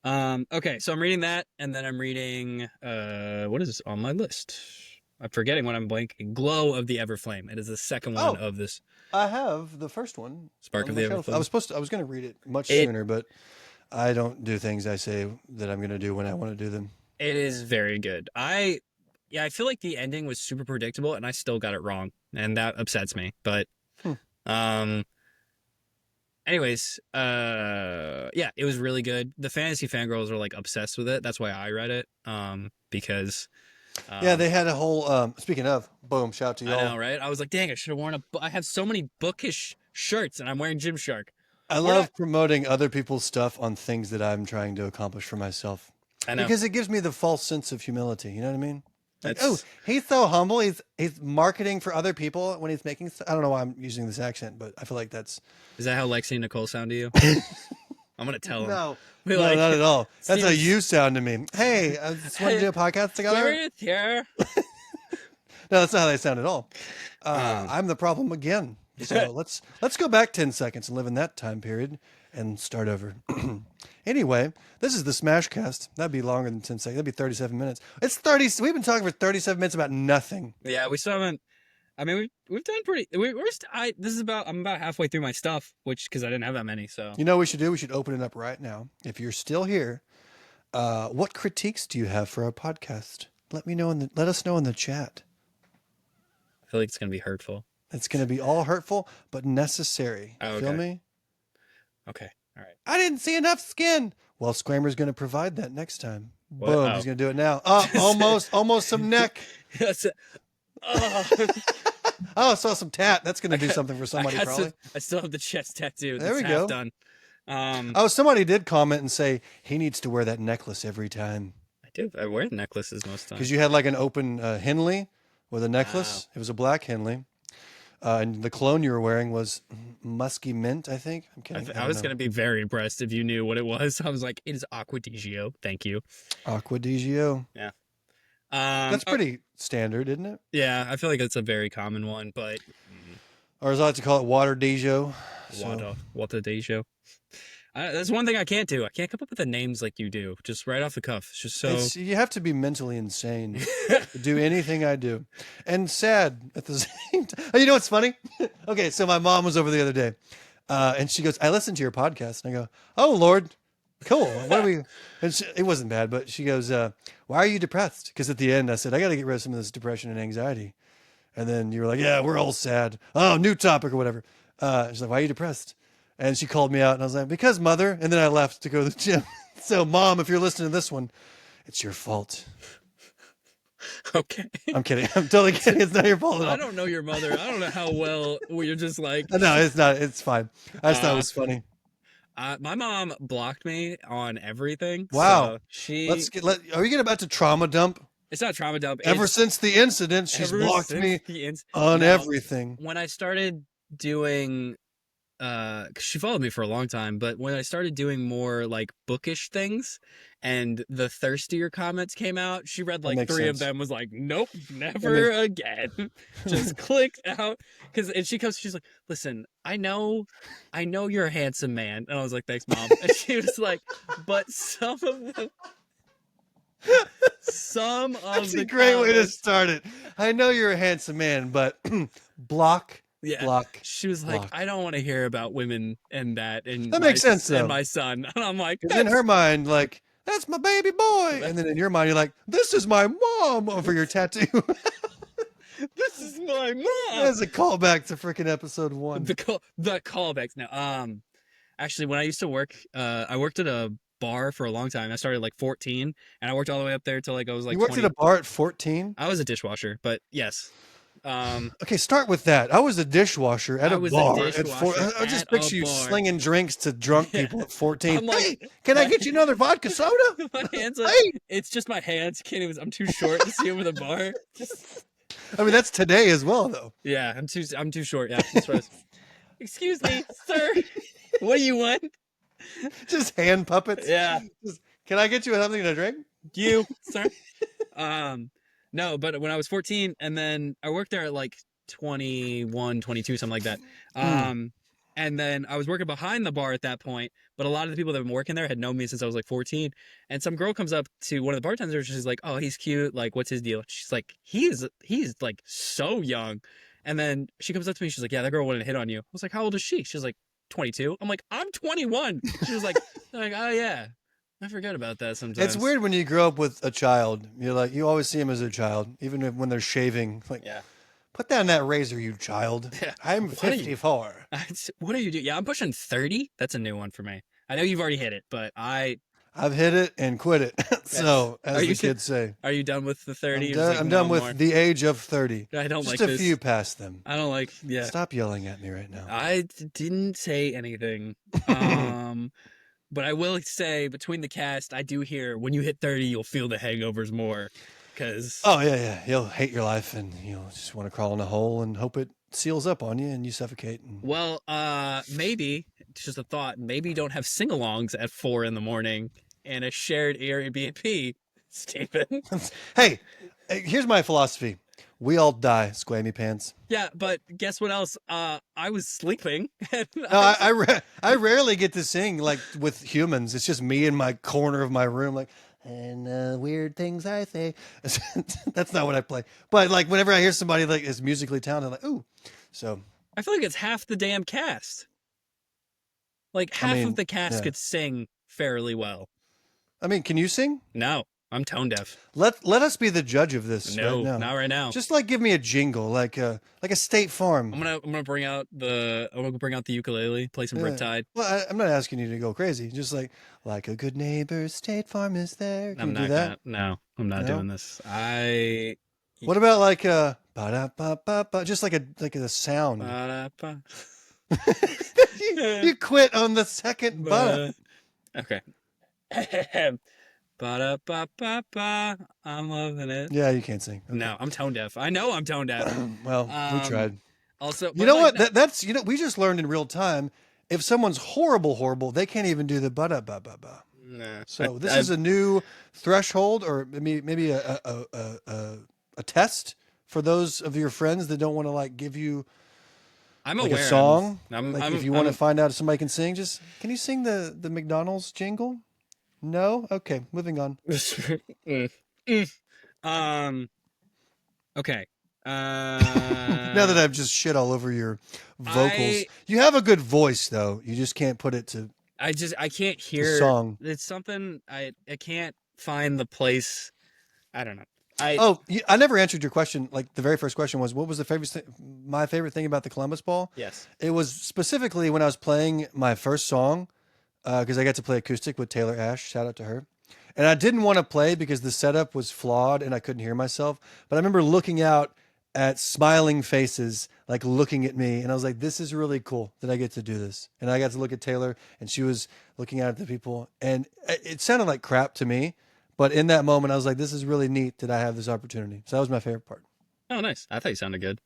Okay, so I'm reading that, and then I'm reading what is this on my list? I'm forgetting what I'm blanking. Glow of the Everflame. It is the second one of this. I have the first one. Spark of the Everflame. I was going to read it much sooner, but I don't do things I say that I'm going to do when I want to do them. It is very good. I feel like the ending was super predictable, and I still got it wrong, and that upsets me. But, anyways, it was really good. The fantasy fangirls are like obsessed with it. That's why I read it. Because. They had a whole. Speaking of, boom! Shout out to y'all. I know, right? I was like, dang, I should have worn I have so many bookish shirts, and I'm wearing Gymshark. I love promoting other people's stuff on things that I'm trying to accomplish for myself. I know. Because it gives me the false sense of humility. You know what I mean? Like, he's so humble. He's marketing for other people when he's making stuff. I don't know why I'm using this accent, but I feel like that's... Is that how Lexi and Nicole sound to you? I'm going to tell him. No, not at all. That's how you sound to me. Hey, I just want to do a podcast together. Here. No, that's not how they sound at all. I'm the problem again. So let's go back 10 seconds and live in that time period and start over. Anyway, this is the SmashCast. That'd be longer than 10 seconds. That'd be 37 minutes. It's 30. We've been talking for 37 minutes about nothing. Yeah, we still haven't. I mean, we've done pretty. I'm about halfway through my stuff, because I didn't have that many. So you know what we should do? We should open it up right now. If you're still here, what critiques do you have for our podcast? Let us know in the chat. I feel like it's gonna be hurtful. It's going to be all hurtful, but necessary. Oh, okay. Feel me? Okay. All right. I didn't see enough skin. Well, Squamer's going to provide that next time. What? Boom. Oh. He's going to do it now. Almost some neck. I saw some tat. That's going to do something for somebody, probably. I still have the chest tattoo. There we go. Done. Somebody did comment and say he needs to wear that necklace every time. I do. I wear necklaces most times. Because you had like an open Henley with a necklace. Wow. It was a black Henley. And the cologne you were wearing was musky mint, I think. I'm kidding. I was going to be very impressed if you knew what it was. I was like, it is Aqua di Gio. Thank you. Aqua di Gio. Yeah. That's pretty standard, isn't it? Yeah, I feel like it's a very common one, but... Or as I like to call it, water di Gio. Water di Gio. That's one thing I can't do. I can't come up with the names like you do, just right off the cuff. It's just so... you have to be mentally insane to do anything I do. And sad at the same time. You know what's funny? Okay, so my mom was over the other day, and she goes, I listened to your podcast. And I go, oh, Lord, cool. What are we... And it wasn't bad, but she goes, why are you depressed? Because at the end, I said, I got to get rid of some of this depression and anxiety. And then you were like, yeah, we're all sad. Oh, new topic or whatever. She's like, why are you depressed? And she called me out, and I was like, because mother. And then I left to go to the gym. So, Mom, if you're listening to this one, it's your fault. Okay. I'm kidding. I'm totally kidding. It's not your fault at all. I don't know your mother. I don't know how well you're just like... No, it's not. It's fine. I just thought it was funny. My mom blocked me on everything. Wow. So are you about to trauma dump? It's not trauma dump. Ever since the incident, she's blocked me on everything. When I started doing... cause she followed me for a long time, but when I started doing more like bookish things and the thirstier comments came out, she read like 3 of them, was like, nope, never again. Just clicked out. She's like, listen, I know you're a handsome man. And I was like, thanks, Mom. And she was like, but some of them, Some of That's the a great way to comments. start it. I know you're a handsome man, but block, Yeah. block. She was like, block. I don't want to hear about women and that and That makes sense, and though. my son. And I'm like, Because in her mind, like, that's my baby boy. And then in your mind, you're like, this is my mom over your tattoo. this is my mom. That's a callback to freaking episode 1. The callbacks now. Actually, when I used to work, I worked at a bar for a long time. I started like 14, and I worked all the way up there till like I was like You worked 20. at a bar at 14? I was a dishwasher, but yes. Okay, start with that. I was a dishwasher at I a was a bar at 4. dishwasher I just at a picture you bar. slinging drinks to drunk people at 14. I'm like, hey, can I get you another vodka soda? my hands are, Hey! it's just my hands. Can't even, I'm too short to see over the bar. Just, I mean, that's today as well, though. yeah, I'm too short. Yeah. That's what I was, excuse me, sir. What do you want? Just hand puppets. Yeah. Just, can I get you something to drink? You, sir. No, but when I was 14, and then I worked there at like 21, 22, something like that. And then I was working behind the bar at that point, but a lot of the people that have been working there had known me since I was like 14. And some girl comes up to one of the bartenders, she's like, "Oh, he's cute. Like, what's his deal?" She's like, he's like so young. And then she comes up to me, she's like, "Yeah, that girl wanted to hit on you." I was like, "How old is she?" She's like, 22. I'm like, "I'm 21." She was like, "Oh yeah. I forget about that sometimes." It's weird when you grow up with a child. You're like, you always see them as a child, even when they're shaving. Like, Yeah. put down that razor, you child. Yeah. I'm What are you- 54. What are you doing? Yeah, I'm pushing 30. That's a new one for me. I know you've already hit it, but I've hit it and quit it. So, as Are the you- kids say, are you done with the 30? I'm You're just done, like, I'm "No done with more." the age of 30. I don't Just like a this. few past them. I don't like. Yeah. Stop yelling at me right now. Didn't say anything. But I will say, between the cast, I do hear when you hit 30, you'll feel the hangovers more. Because Oh, yeah. You'll hate your life and you'll just want to crawl in a hole and hope it seals up on you and you suffocate. And... well, maybe it's just a thought. Maybe you don't have sing-alongs at 4 in the morning in a shared Airbnb, Stephen. Hey, here's my philosophy. We all die, Squammy Pants. Yeah, but guess what else? I was sleeping. And No, I rarely get to sing like with humans. It's just me in my corner of my room, like, and weird things I say. That's not what I play. But like whenever I hear somebody like is musically talented, I'm like, ooh. So I feel like it's half the damn cast. Like half of the cast could sing fairly well. I mean, can you sing? No, I'm tone deaf. Let us be the judge of this. No, right now. not right now. Just like give me a jingle, like a State Farm. I'm gonna bring out the ukulele, play some Riptide. Well, I'm not asking you to go crazy. Just like a good neighbor, State Farm is there. Can I'm you not do that? No, I'm not doing this. What about like a ba-da-ba-ba-ba, just like a sound? you quit on the second ba. Okay. Ba-da-ba-ba-ba. I'm loving it. Yeah, you can't sing. Okay. No, I'm tone deaf. I know I'm tone deaf. Well, we tried. Also, you know what? That's we just learned in real time. If someone's horrible, they can't even do the ba-da-ba-ba-ba. Nah. So this is a new threshold, or maybe a test for those of your friends that don't want to like give you I'm like aware a song. I'm, if you want to find out if somebody can sing, just can you sing the McDonald's jingle? No? Okay, moving on. Okay. Now that I've just shit all over your vocals, you have a good voice though. You just can't put it to. I can't hear song. It's something I can't find the place. I don't know. I never answered your question. Like the very first question was, what was my favorite thing about the Columbus Ball? Yes. It was specifically when I was playing my first song, because I got to play acoustic with Taylor Ash. Shout out to her. And I didn't want to play because the setup was flawed and I couldn't hear myself. But I remember looking out at smiling faces, like looking at me. And I was like, this is really cool that I get to do this. And I got to look at Taylor and she was looking out at the people. And it sounded like crap to me. But in that moment, I was like, this is really neat that I have this opportunity. So that was my favorite part. Oh, nice. I thought you sounded good.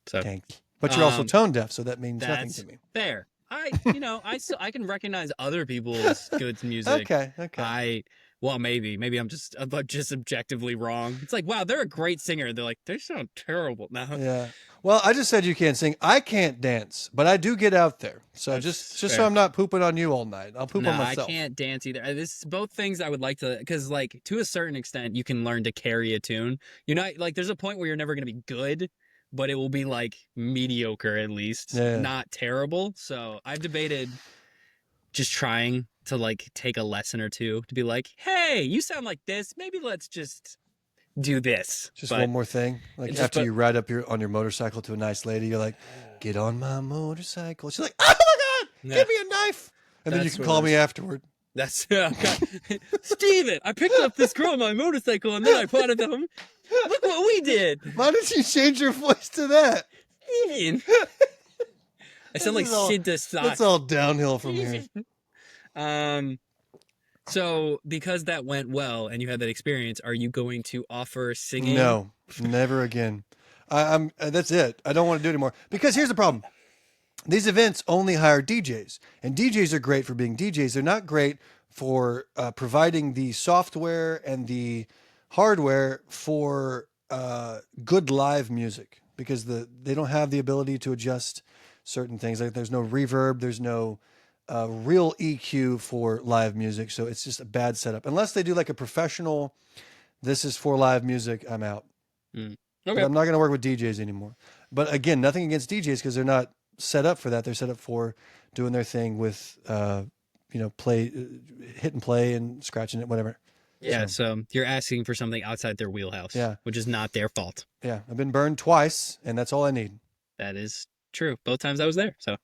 So thanks. But you're also tone deaf, so that means nothing to me. Fair. I can recognize other people's good music. Okay. Well, maybe I'm just objectively wrong. It's like, wow, they're a great singer. They're like, they sound terrible. No, Yeah. Well, I just said you can't sing. I can't dance, but I do get out there. So just that's just so fair. I'm not pooping on you all night. I'll poop No, on I myself. can't dance either. This is both things I would like to, because like to a certain extent, you can learn to carry a tune. You're not like there's a point where you're never going to be good, but it will be like mediocre at least, Yeah. not terrible. So I've debated just trying to like take a lesson or two to be like, hey, you sound like this. Maybe let's just do this. Just But one more thing. Like just after but you ride up on your motorcycle to a nice lady, you're like, "Get on my motorcycle." She's like, "Oh my god, yeah, give me a knife," and then you that's can what it call me is. afterward. That's God. Steven, I picked up this girl on my motorcycle and then I bought it them. Look what we did. Why did you change your voice to that? Steven. I sound like Sid the Sock. It's all downhill from here. So because that went well and you had that experience, are you going to offer singing? No, never again. I'm. That's it. I don't want to do it anymore because here's the problem. These events only hire DJs, and DJs are great for being DJs. They're not great for providing the software and the hardware for good live music because they don't have the ability to adjust certain things. Like there's no reverb, there's no real EQ for live music, so it's just a bad setup. Unless they do like a professional, this is for live music, I'm out. Okay. But I'm not going to work with DJs anymore. But again, nothing against DJs because they're not set up for that. They're set up for doing their thing with, play, hit and play and scratching it, whatever. Yeah, so you're asking for something outside their wheelhouse, Yeah. which is not their fault. Yeah, I've been burned twice, and that's all I need. That is true. Both times I was there, so.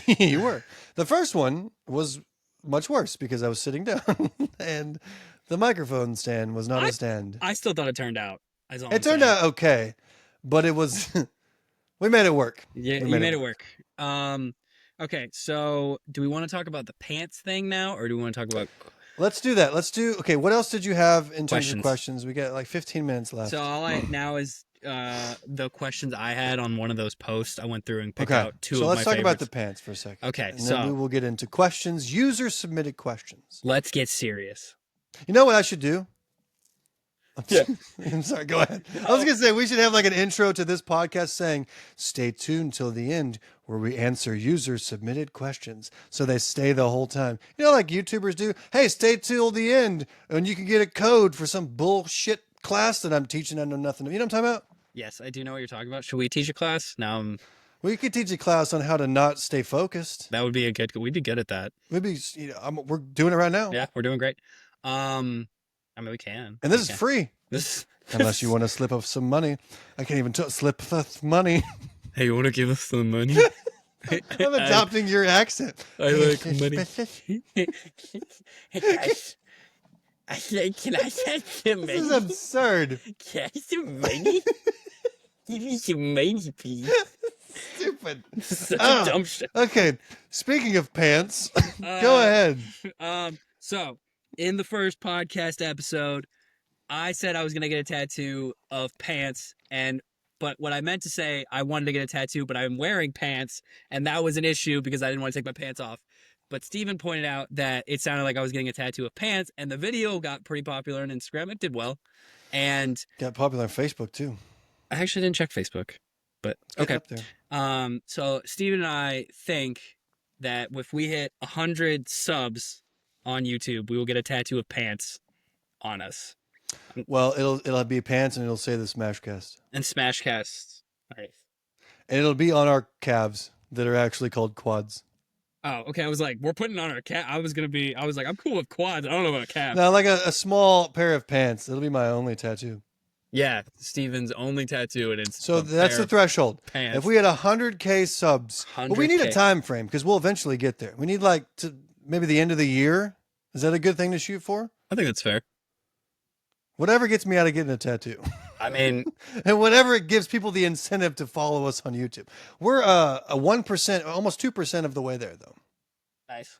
You were. The first one was much worse because I was sitting down and the microphone stand was not a stand. I still thought it turned out. It turned out okay, but it was we made it work. Yeah, you made it work. Okay, so do we want to talk about the pants thing now, or do we want to talk about? Let's do that. Okay, what else did you have in terms of Questions. questions? We got like 15 minutes left. So all I now is the questions I had on one of those posts. I went through and picked Okay, out two so of my let's talk about favorites. the pants for a second. Okay, and so then we will get into questions, user submitted questions. let's get serious. You know what I should do? Yeah. I'm sorry, go ahead. I was going to say, we should have like an intro to this podcast saying, stay tuned till the end where we answer user submitted questions. So they stay the whole time. You know, like YouTubers do. Hey, stay till the end and you can get a code for some bullshit class that I'm teaching I know nothing of. You know what I'm talking about? Yes, I do know what you're talking about. Should we teach a class? Now, We could teach a class on how to not stay focused. that would be a good. We'd be good at that. We'd be, we're doing it right now. Yeah, we're doing great. I mean, we can. And this is free. This, Unless you want to slip up some money. I can't even slip us money. Hey, you want to give us some money? I'm adopting your accent. I like money. I said, can I have some This is money? absurd. Can I have some money? Give me some money, please. Stupid. Such Ah. a dumb shit. Okay, speaking of pants, go ahead. So in the first podcast episode, I said I was gonna get a tattoo of pants, but what I meant to say, I wanted to get a tattoo, but I'm wearing pants, and that was an issue because I didn't want to take my pants off. But Steven pointed out that it sounded like I was getting a tattoo of pants, and the video got pretty popular on Instagram. It did well, and Got popular on Facebook too. I actually didn't check Facebook, but It's okay. up there. So Steven and I think that if we hit 100 subs on YouTube, we will get a tattoo of pants on us. Well, it'll be pants and it'll say the SmashCast. And SmashCast. All right. And it'll be on our calves that are actually called quads. Oh, okay. I was like, we're putting on our cat. I was like, I'm cool with quads. I don't know about a calf. Now, like a small pair of pants. It'll be my only tattoo. Yeah, Steven's only tattoo, and it's So that's the threshold. pants. If we had 100K subs, but we need a 100K. time frame because we'll eventually get there. We need like to maybe the end of the year. Is that a good thing to shoot for? I think that's fair. Whatever gets me out of getting a tattoo. I mean, And whatever it gives people the incentive to follow us on YouTube. We're a 1%, almost 2% of the way there, though. nice.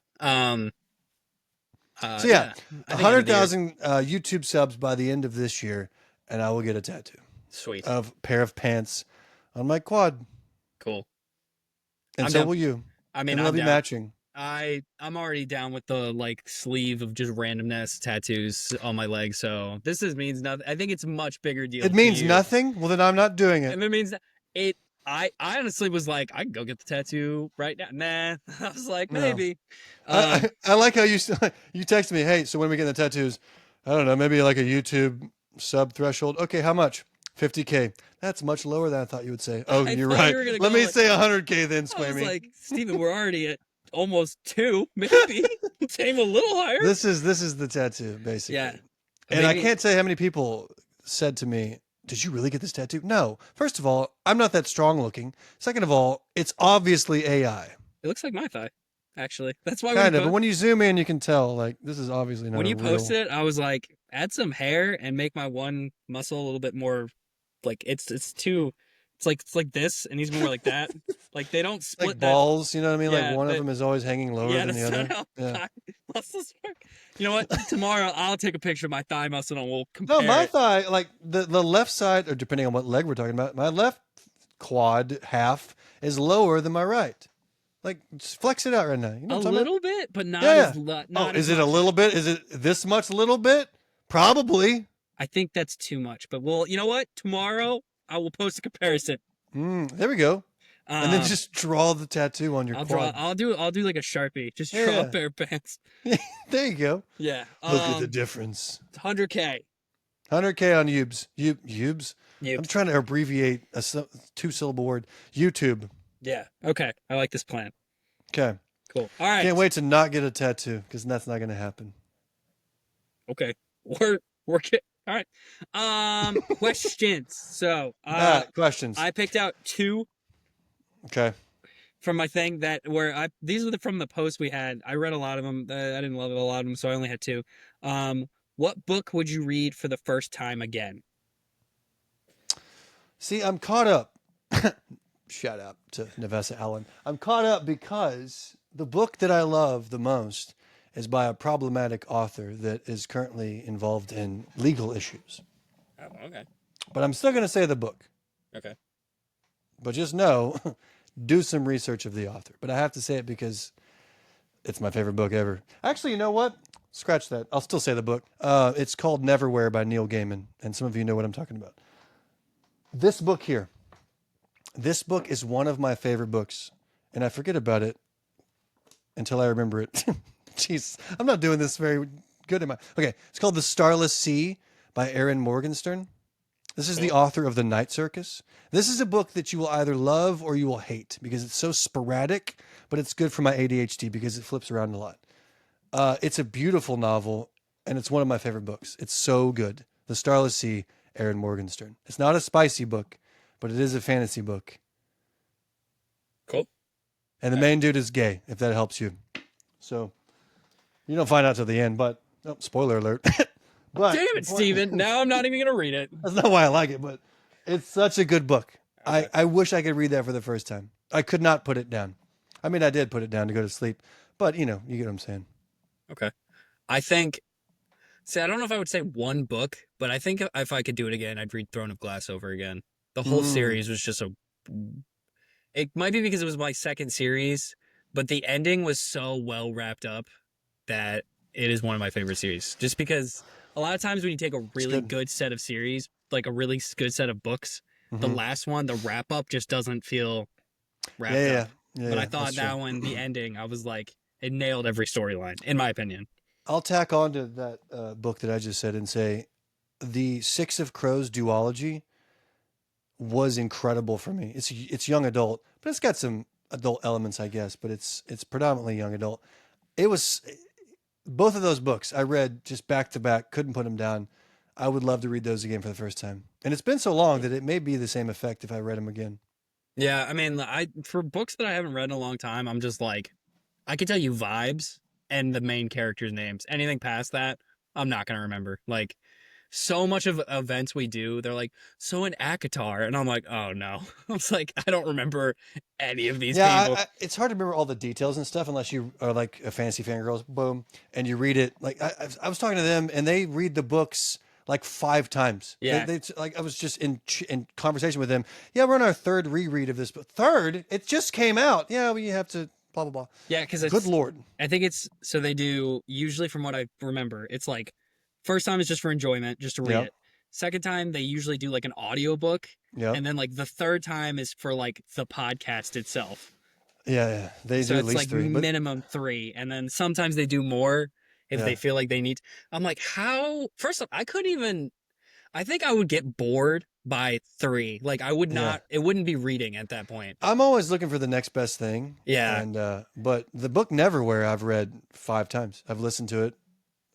So yeah, I think end of the year. 100,000 YouTube subs by the end of this year, and I will get a tattoo Sweet. of a pair of pants on my quad. Cool. And I'm so down. will you. I mean, And we'll I'm be down. matching. I'm already down with the like sleeve of just randomness tattoos on my leg. So this means nothing. I think it's a much bigger deal It to means you. nothing. Well, then I'm not doing it. And it means that it. I honestly was like, I can go get the tattoo right now. Nah, I was like, No. maybe. I like how you you texted me, hey, so when we get the tattoos, I don't know, maybe like a YouTube sub threshold. Okay, how much? 50K. That's much lower than I thought you would say. Oh, I you're thought you right. were gonna Let go me like, say 100K then, I was Squammy. like, Steven, we're already at almost 2, maybe. Aim a little higher. This is the tattoo, Yeah, basically. And I maybe. can't say how many people said to me, did you really get this tattoo? No. First of all, I'm not that strong looking. Second of all, it's obviously AI. It looks like my thigh, actually. That's why Kind of, but when you zoom in, you can tell, like, this is obviously not when a you real. posted it, I was like, add some hair and make my one muscle a little bit more like it's like this, and he's more like that. Like they don't Like split that. balls, you know what I mean? Like Yeah, one of them is always hanging lower than the that's not other. how Yeah. thigh muscles work. You know what? Tomorrow I'll take a picture of my thigh muscle and we'll No, compare my it. thigh, like the left side, or depending on what leg we're talking about, my left quad half is lower than my right. Like, just flex it out right now. You know A what I'm talking about? little bit, but Yeah, not yeah. as Oh, not as is it a much. little bit? Is it this much little bit? Probably. I think that's too much. But well, you know what? Tomorrow I will post a comparison. There we go. And then Um, just draw the tattoo on your I'll draw. quad. I'll do like a Sharpie. Just draw a Yeah. pair of pants. There you go. Yeah. Look at the difference. 100K. 100K on Ubes. Ubes. I'm Yep. trying to abbreviate a two-syllable word. YouTube. Yeah. Okay. I like this plan. Okay. Cool. All right. Can't wait to not get a tattoo because that's not going to happen. Okay. We're good. All right. Questions. So, Questions. I picked out 2 Okay. from my thing these were from the post we had. I read a lot of them. I didn't love a lot of them, so I only had 2. What book would you read for the first time again? See, I'm caught up. Shout out to Nevessa Allen. I'm caught up because the book that I love the most is by a problematic author that is currently involved in legal issues. Oh, okay. But I'm still going to say the book. Okay. But just know, do some research of the author. But I have to say it because it's my favorite book ever. Actually, you know what? Scratch that. I'll still say the book. It's called Neverwhere by Neil Gaiman. And some of you know what I'm talking about. This book here. This book is one of my favorite books. And I forget about it until I remember it. Jeez, I'm not doing this very good. Am I? Okay, it's called The Starless Sea by Aaron Morgenstern. This is the author of The Night Circus. This is a book that you will either love or you will hate because it's so sporadic, but it's good for my ADHD because it flips around a lot. It's a beautiful novel, and it's one of my favorite books. It's so good. The Starless Sea, Aaron Morgenstern. It's not a spicy book, but it is a fantasy book. Cool. And the main dude is gay, if that helps you. So you don't find out till the end, but spoiler alert. But Damn it, Steven. Now I'm not even going to read it. that's not why I like it, but it's such a good book. Okay. I wish I could read that for the first time. I could not put it down. I mean, I did put it down to go to sleep, but you get what I'm saying. Okay. I think, I don't know if I would say one book, but I think if I could do it again, I'd read Throne of Glass over again. The whole series was just it might be because it was my second series, but the ending was so well wrapped up that it is one of my favorite series. Just because a lot of times when you take a really good set of series, like a really good set of books, the last one, the wrap up just doesn't feel wrapped up. But I thought that one, the ending, I was like, it nailed every storyline, in my opinion. I'll tack on to that book that I just said and say the Six of Crows duology was incredible for me. It's young adult, but it's got some adult elements, I guess, but it's predominantly young adult. It was both of those books I read just back to back, couldn't put them down. I would love to read those again for the first time. And it's been so long that it may be the same effect if I read them again. Yeah, I mean, for books that I haven't read in a long time, I'm just like, I can tell you vibes and the main characters' names. Anything past that, I'm not going to remember. Like, so much of events we do, they're like, so in Akatar. And I'm like, oh no. I was like, I don't remember any of these people. It's hard to remember all the details and stuff unless you are like a fantasy fangirl, boom, and you read it. Like I was talking to them, and they read the books like 5 times. Yeah. They like I was just in conversation with them. Yeah, we're on our 3rd reread of this, but 3rd, it just came out. Yeah, well, you have to blah blah blah. Yeah, because Good lord. I think it's so they do usually from what I remember, it's like first time is just for enjoyment, just to read Yep. it. Second time they usually do like an audiobook, Yep. and then like the third time is for like the podcast itself. Yeah. They So do at it's least like 3, but minimum 3, and then sometimes they do more if they yeah. feel like they need. I'm like, how? First off, I couldn't even. I think I would get bored by 3. Like I would Yeah. not. It wouldn't be reading at that point. I'm always looking for the next best thing. Yeah. And but the book Neverwhere I've read 5 times. I've listened to it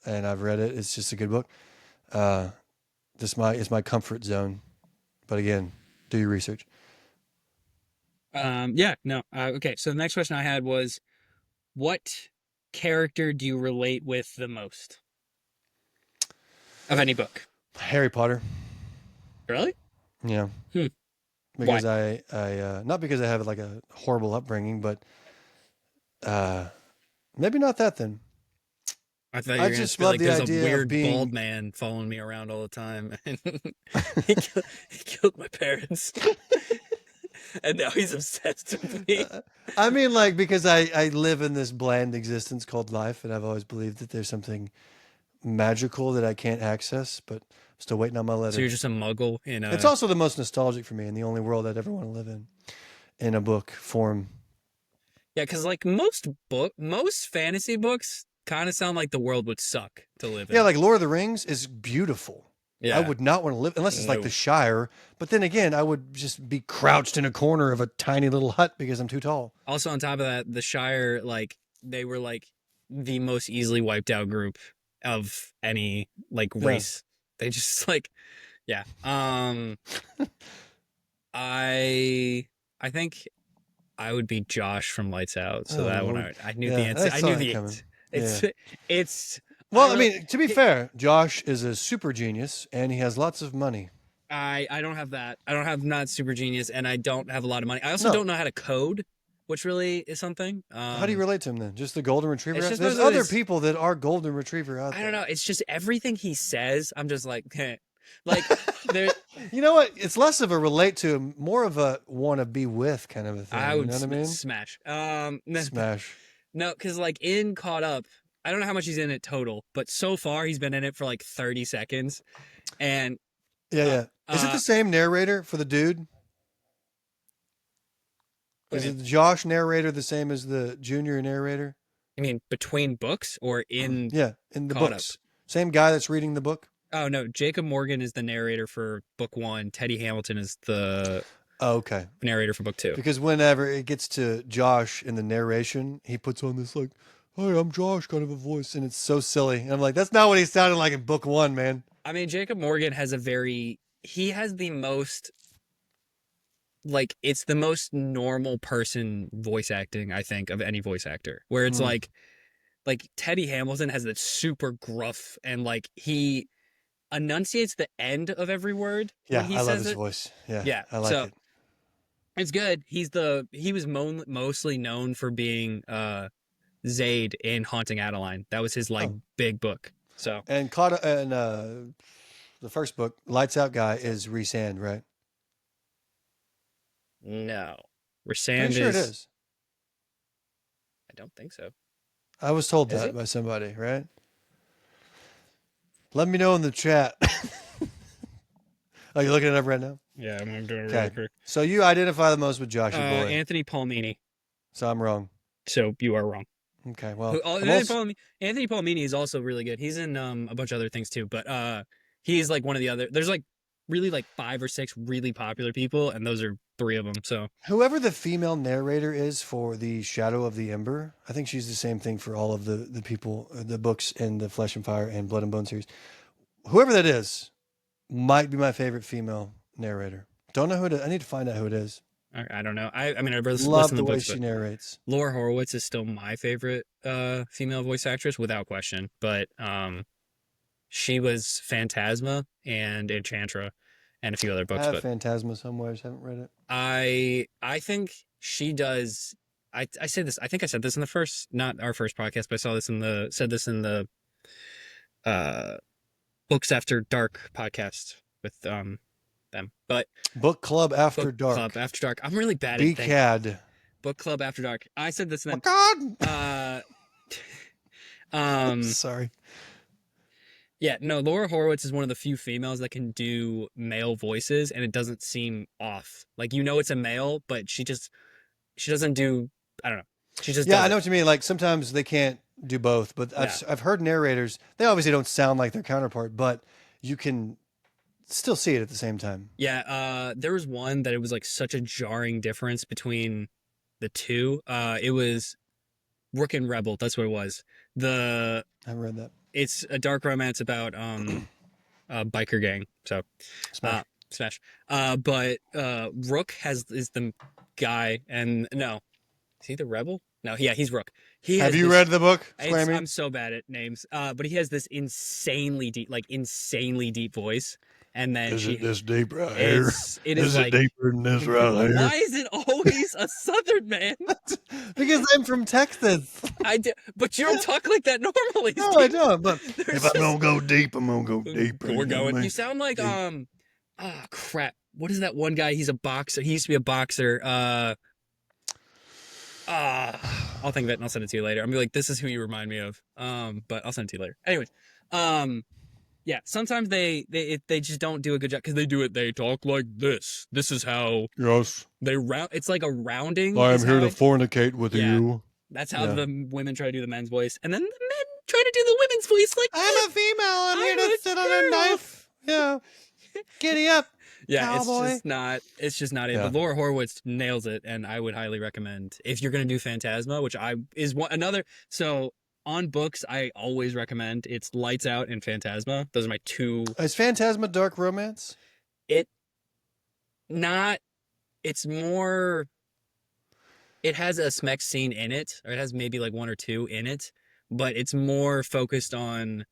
and I've read it. It's just a good book. Uh it's my comfort zone. But again, do your research. Yeah. No. Okay. So the next question I had was, what character do you relate with the most of any book? Harry Potter. Really? Yeah. Hmm. Why? Because I not because I have like a horrible upbringing, but uh maybe not that then. I thought you I were gonna just be love like, the there's a idea of weird bald being man following me around all the time, and he killed my parents, and now he's obsessed with me. I mean, like, because I live in this bland existence called life, and I've always believed that there's something magical that I can't access, but I'm still waiting on my So letter. you're just a muggle in It's a also the most nostalgic for me and the only world I'd ever want to live in a book form. yeah, because like most fantasy books kind of sound like the world would suck to live Yeah, in. like Lord of the Rings is beautiful. I Yeah. would not want to live unless it's like the No. Shire, but then again, I would just be crouched in a corner of a tiny little hut because I'm too tall. Also, on top of that, the Shire, like, they were like the most easily wiped out group of any like Yeah. race. They just like, yeah. I think I would be Josh from Lights Out. So Oh that one, Lord. I knew the Yeah, answer. I I saw knew that the coming. answer. Yeah. It's. I Well, I really. mean, to be fair, Josh is a super genius and he has lots of money. I don't have that. I don't have not super genius, and I don't have a lot of money. I also No. don't know how to code, which really is something. How do you relate to him then? Just the golden retriever? It's just There's most of other his. people that are golden retriever out I don't there. know. It's just everything he says. I'm just like, like there. You know what? It's less of a relate to, more of a want to be with kind of a I thing. You would know what I mean? smash. Smash. No, because like in Caught Up, I don't know how much he's in it total, but so far he's been in it for like 30 seconds, and Yeah, uh, yeah. Is it uh, the same narrator for the dude? what do Is you mean? it the Josh narrator the same as the junior narrator? I mean between books or in Yeah, in the Caught Up? books. Same guy that's reading the book? Oh no, Jacob Morgan is the narrator for book 1. Teddy Hamilton is the Oh, okay. narrator for book 2. Because whenever it gets to Josh in the narration, he puts on this like, "Hi, I'm Josh" kind of a voice, and it's so silly. And I'm like, that's not what he sounded like in book 1, man. I mean, Jacob Morgan has he has the most, like, it's the most normal person voice acting, I think, of any voice actor. Where it's Hmm. like Teddy Hamilton has that super gruff, and like he enunciates the end of every word when Yeah, he I love says his it. voice. Yeah, Yeah. I like So it. it's good. He was mostly known for being Zaid in Haunting Adeline. That was his like Oh, big book. So and caught and the first book, Lights Out guy is Resand, right? no. Pretty Rasand sure it is, is. I don't think so. I was told Is that he? by somebody, right? Let me know in the chat. Are you looking it up right now? Yeah, I'm doing it really Okay. quick. So you identify the most with Joshy Boy. Anthony Palmini. So I'm wrong. So you are wrong. Okay. Well, Who, oh, I'm also Anthony Palmini is also really good. He's in a bunch of other things too, but he's like one of the other. There's like really like 5 or 6 really popular people, and those are 3 of them. So whoever the female narrator is for the Shadow of the Ember. I think she's the same thing for all of the people, the books in the Flesh and Fire and Blood and Bone series. Whoever that is might be my favorite female narrator. Don't know who it is. I need to find out who it is. I don't know. I mean, I've listened Love to the the way books, she but narrates. Laura Horowitz is still my favorite female voice actress without question. But she was Phantasma and Enchantra and a few other I books. have But Phantasma somewhere. Just haven't read it. I think she does. I say this. I think I said this in the first, not our first podcast, but I said this in the uh Books After Dark podcast with them. But Book Club After Book Club Dark. After Dark. I'm really bad at things. BCAD. Book Club After Dark. I said this Oh and God. then. Um. Sorry. Yeah. No. Laura Horowitz is one of the few females that can do male voices, and it doesn't seem off. Like it's a male, but she doesn't do. I don't know. She just Yeah, does I know it. what you mean. Like sometimes they can't do both, but Yeah. I've heard narrators. They obviously don't sound like their counterpart, but you can still see it at the same time. Yeah. There was one that it was like such a jarring difference between the two. It was Rook and Rebel. That's what it was. I read that. It's a dark romance about a biker gang. So Smash. Smash. But Rook is the guy, and no, is he the rebel? No, yeah, he's Rook. He Have has you this. read the book, Squamer? I'm so bad at names. But he has this insanely deep voice, and then Is she it this deep right here? it is like deeper than this right why is it always a Southern man? Because I'm from Texas. I do, but you don't talk like that normally. No, I Steve. don't. But There's if I'm gonna go deep, I'm gonna go deeper. We're you know what I going. mean? You sound like Deep. crap. What is that one guy? He's a boxer. He used to be a boxer. I'll think of it and I'll send it to you later. I'm gonna be like, this is who you remind me of. But I'll send it to you later. Anyways, yeah. Sometimes they just don't do a good job because they do it. They talk like this. This is how Yes. they round. It's like a rounding. I am is here how to fornicate with Yeah. you. That's how Yeah. the women try to do the men's voice, and then the men try to do the women's voice. Like I'm a female. I'm here I'm to a sit on a girl. knife. Yeah. Giddy up. Yeah, Cowboy. it's just not it. Yeah. But Laura Horowitz nails it, and I would highly recommend if you're gonna do Phantasma, which is one another. So on books, I always recommend it's Lights Out and Phantasma. Those are my two. Is Phantasma dark romance? It not. It's more. It has a Smex scene in it, or it has maybe like one or two in it, but it's more focused on.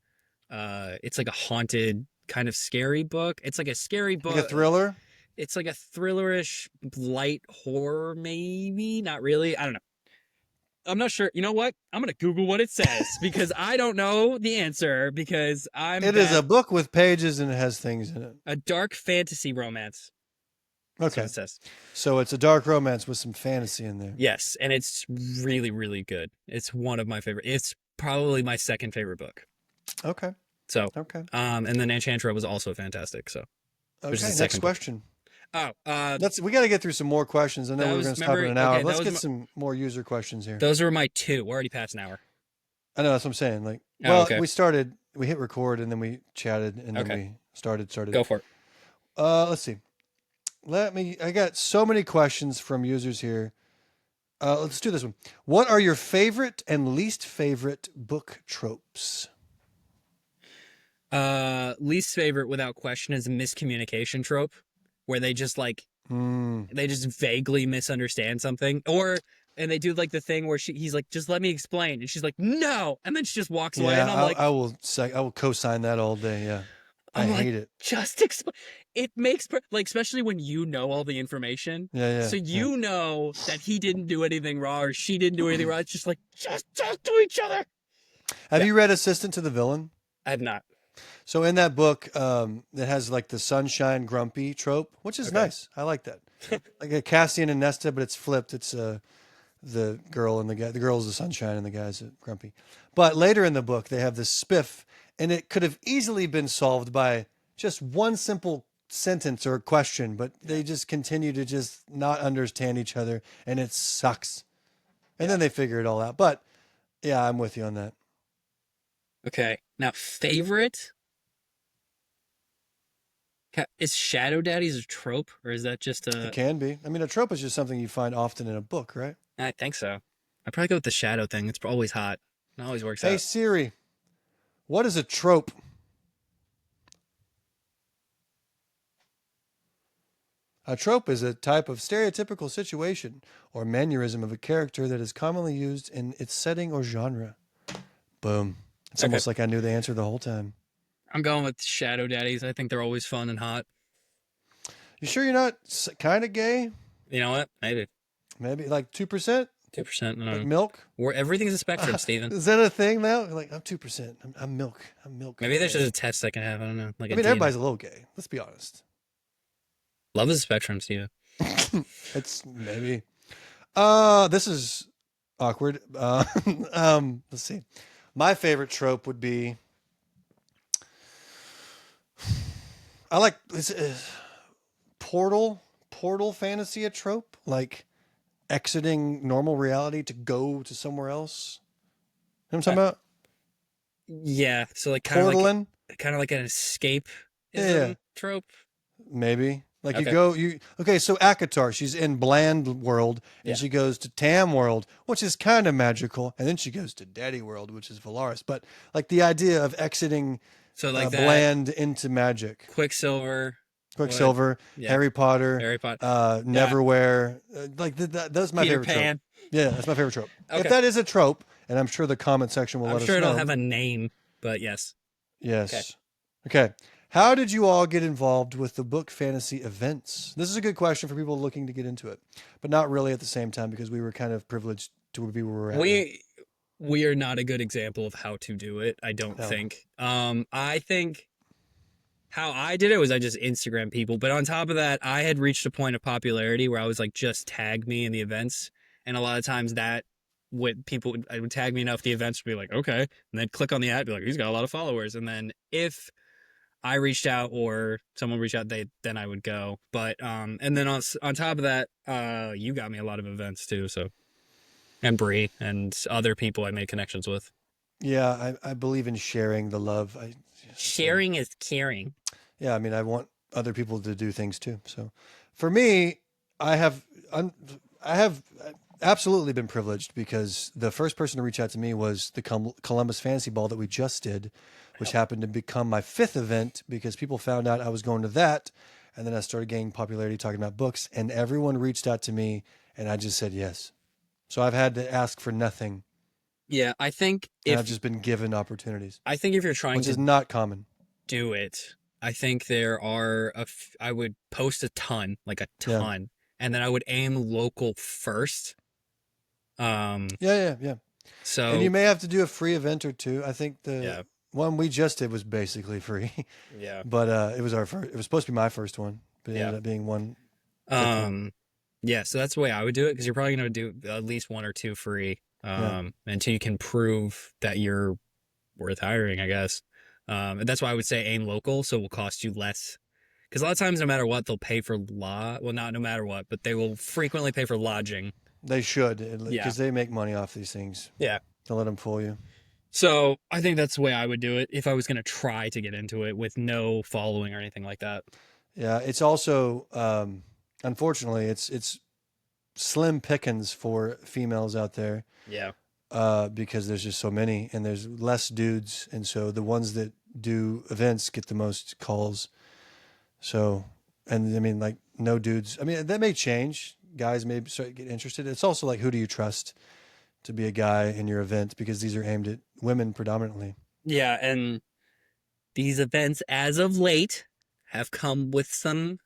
It's like a haunted kind of scary book. It's like a scary book. Like a thriller? It's like a thrillerish light horror, maybe. Not really. I don't know. I'm not sure. You know what? I'm gonna Google what it says because I don't know the answer because It is a book with pages and it has things in it. a dark fantasy romance. That's Okay. what it says. So it's a dark romance with some fantasy in there. Yes, and it's really, really good. It's one of my favorite. It's probably my second favorite book. Okay. So, Okay. and then Enchantra was also fantastic. So, Okay. is the Next second book. question. oh, We got to get through some more questions. I know That we're was- going to stop in remember- an hour. okay, that Let's was get my- some more user questions here. those were my two. We're already past an hour. I know that's what I'm saying. Like, Oh, well, okay. we hit record and then we chatted and then Okay. we started. Go for it. Let's see. I got so many questions from users here. Let's do this one. What are your favorite and least favorite book tropes? Least favorite without question is a miscommunication trope where they just like they just vaguely misunderstand something and they do like the thing where he's like, just let me explain, and she's like, no, and then she just walks away, and I'm like, I will co-sign that all day. Yeah, I hate it. just explain. It makes like, especially when you know all the information. Yeah. So you know that he didn't do anything wrong or she didn't do anything wrong. It's just like, just talk to each other. Have you read Assistant to the Villain? I have not. So in that book, it has like the sunshine grumpy trope, which is nice. I like that. Like a Cassian and Nesta, but it's flipped. It's the girl and the guy. The girl's the sunshine and the guy's a grumpy. But later in the book, they have this spiff, and it could have easily been solved by just one simple sentence or question, but they just continue to just not understand each other, and it sucks. And then they figure it all out. But yeah, I'm with you on that. Okay. Now, favorite? Is Shadow Daddies a trope, or is that just a... It can be. I mean, a trope is just something you find often in a book, right? I think so. I'd probably go with the shadow thing. It's always hot. It always works Hey out. Siri, what is a trope? A trope is a type of stereotypical situation or mannerism of a character that is commonly used in its setting or genre. Boom. It's almost like I knew the answer the whole time. I'm going with Shadow Daddies. I think they're always fun and hot. You sure you're not kind of gay? You know what? Maybe. Maybe like 2%? 2%. No. Like milk? Everything's a spectrum, Steven. Is that a thing now? Like, I'm 2%. I'm milk. I'm milk. Maybe there's just a test I can have. I don't know. Like I mean, everybody's a little gay. Let's be honest. Love is a spectrum, Steven. It's maybe. This is awkward. Let's see. My favorite trope would be I like portal fantasy a trope, like exiting normal reality to go to somewhere else. You know what I'm Uh, talking about? yeah, so like Portaling? kind of like an Yeah, escapism trope. maybe. Like Okay. okay, so Akatar, she's in Bland World and Yeah. she goes to Tam World, which is kind of magical, and then she goes to Daddy World, which is Valaris. But like the idea of exiting So like that Bland into magic. Quicksilver would, Quicksilver, yeah, Harry Potter, Harry Potter. That Neverwhere. That's my Peter favorite trope. Pan. Yeah, that's my favorite trope. If Okay. that is a trope, and I'm sure the comment section will I'm let us sure it'll know. have a name, but yes. Okay. Yes. Okay. How did you all get involved with the book fantasy events? This is a good question for people looking to get into it, but not really at the same time because we were kind of privileged to be where we're at now. We are not a good example of how to do it, I don't No. think. I think how I did it was I just Instagram people, but on top of that, I had reached a point of popularity where I was like, just tag me in the events, and a lot of times that I would tag me enough, the events would be like, okay, and then click on the ad, be like, he's got a lot of followers, and then if I reached out or someone reached out, then I would go. But and then on top of that, you got me a lot of events too, so and Bree and other people I made connections with. Yeah, I believe in sharing the love. Sharing is caring. Yeah, I mean, I want other people to do things too. So, for me, I have I have absolutely been privileged because the first person to reach out to me was the Columbus Fantasy Ball that we just did, which happened to become my fifth event because people found out I was going to that, and then I started gaining popularity talking about books, and everyone reached out to me, and I just said yes. So I've had to ask for nothing, Yeah, and I've just been given opportunities, I think if you're trying which is to not common. do it, I think there are I would post a ton, like a Yeah, ton, and then I would aim local first. Um, yeah. And you so may have to do a free event or two. I think the yeah, one we just did was basically free, yeah, but it was our first. It was supposed to be my first one, but it yeah. ended up being one fifth one. Um, yeah. So that's the way I would do it because you're probably gonna do at least one or two free, Yeah, until you can prove that you're worth hiring, I guess. And that's why I would say aim local, so it will cost you less. Because a lot of times, no matter what, they'll pay for well, not no matter what, but they will frequently pay for lodging. they should Yeah. because they make money off these things. Yeah. Don't let them fool you. So I think that's the way I would do it if I was going to try to get into it with no following or anything like that. Yeah, it's also unfortunately it's slim pickings for females out there Yeah. because there's just so many and there's less dudes, and so the ones that do events get the most calls. So, and I mean, like, no dudes. I mean, that may change. Guys may start to get interested. It's also like, who do you trust to be a guy in your event? Because these are aimed at women predominantly. Yeah. And these events, as of late, have come with some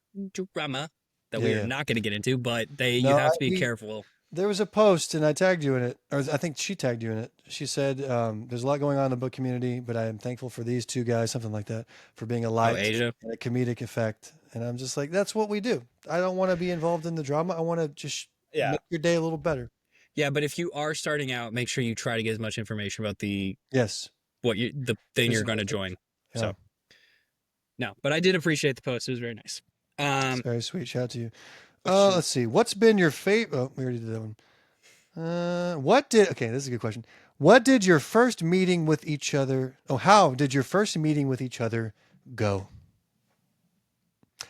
drama that Yeah, we are yeah. not going to get into, but you No, have to be careful. there was a post and I tagged you in it, or I think she tagged you in it. She said, "There's a lot going on in the book community, but I am thankful for these two guys, something like that, for being a Oh, light Asia. and a comedic effect." And I'm just like, that's what we do. I don't want to be involved in the drama. I want to just Yeah. make your day a little better. Yeah. But if you are starting out, make sure you try to get as much information about Yes. the thing Who's you're in going to with it? join. Yeah. So, no, but I did appreciate the post. It was very nice. It's Um, very sweet. Shout out to you. question. Let's see. What's been your favorite? Oh, we already did that one. Okay, this is a good question. What did your first meeting with each other? Oh, how did your first meeting with each other go?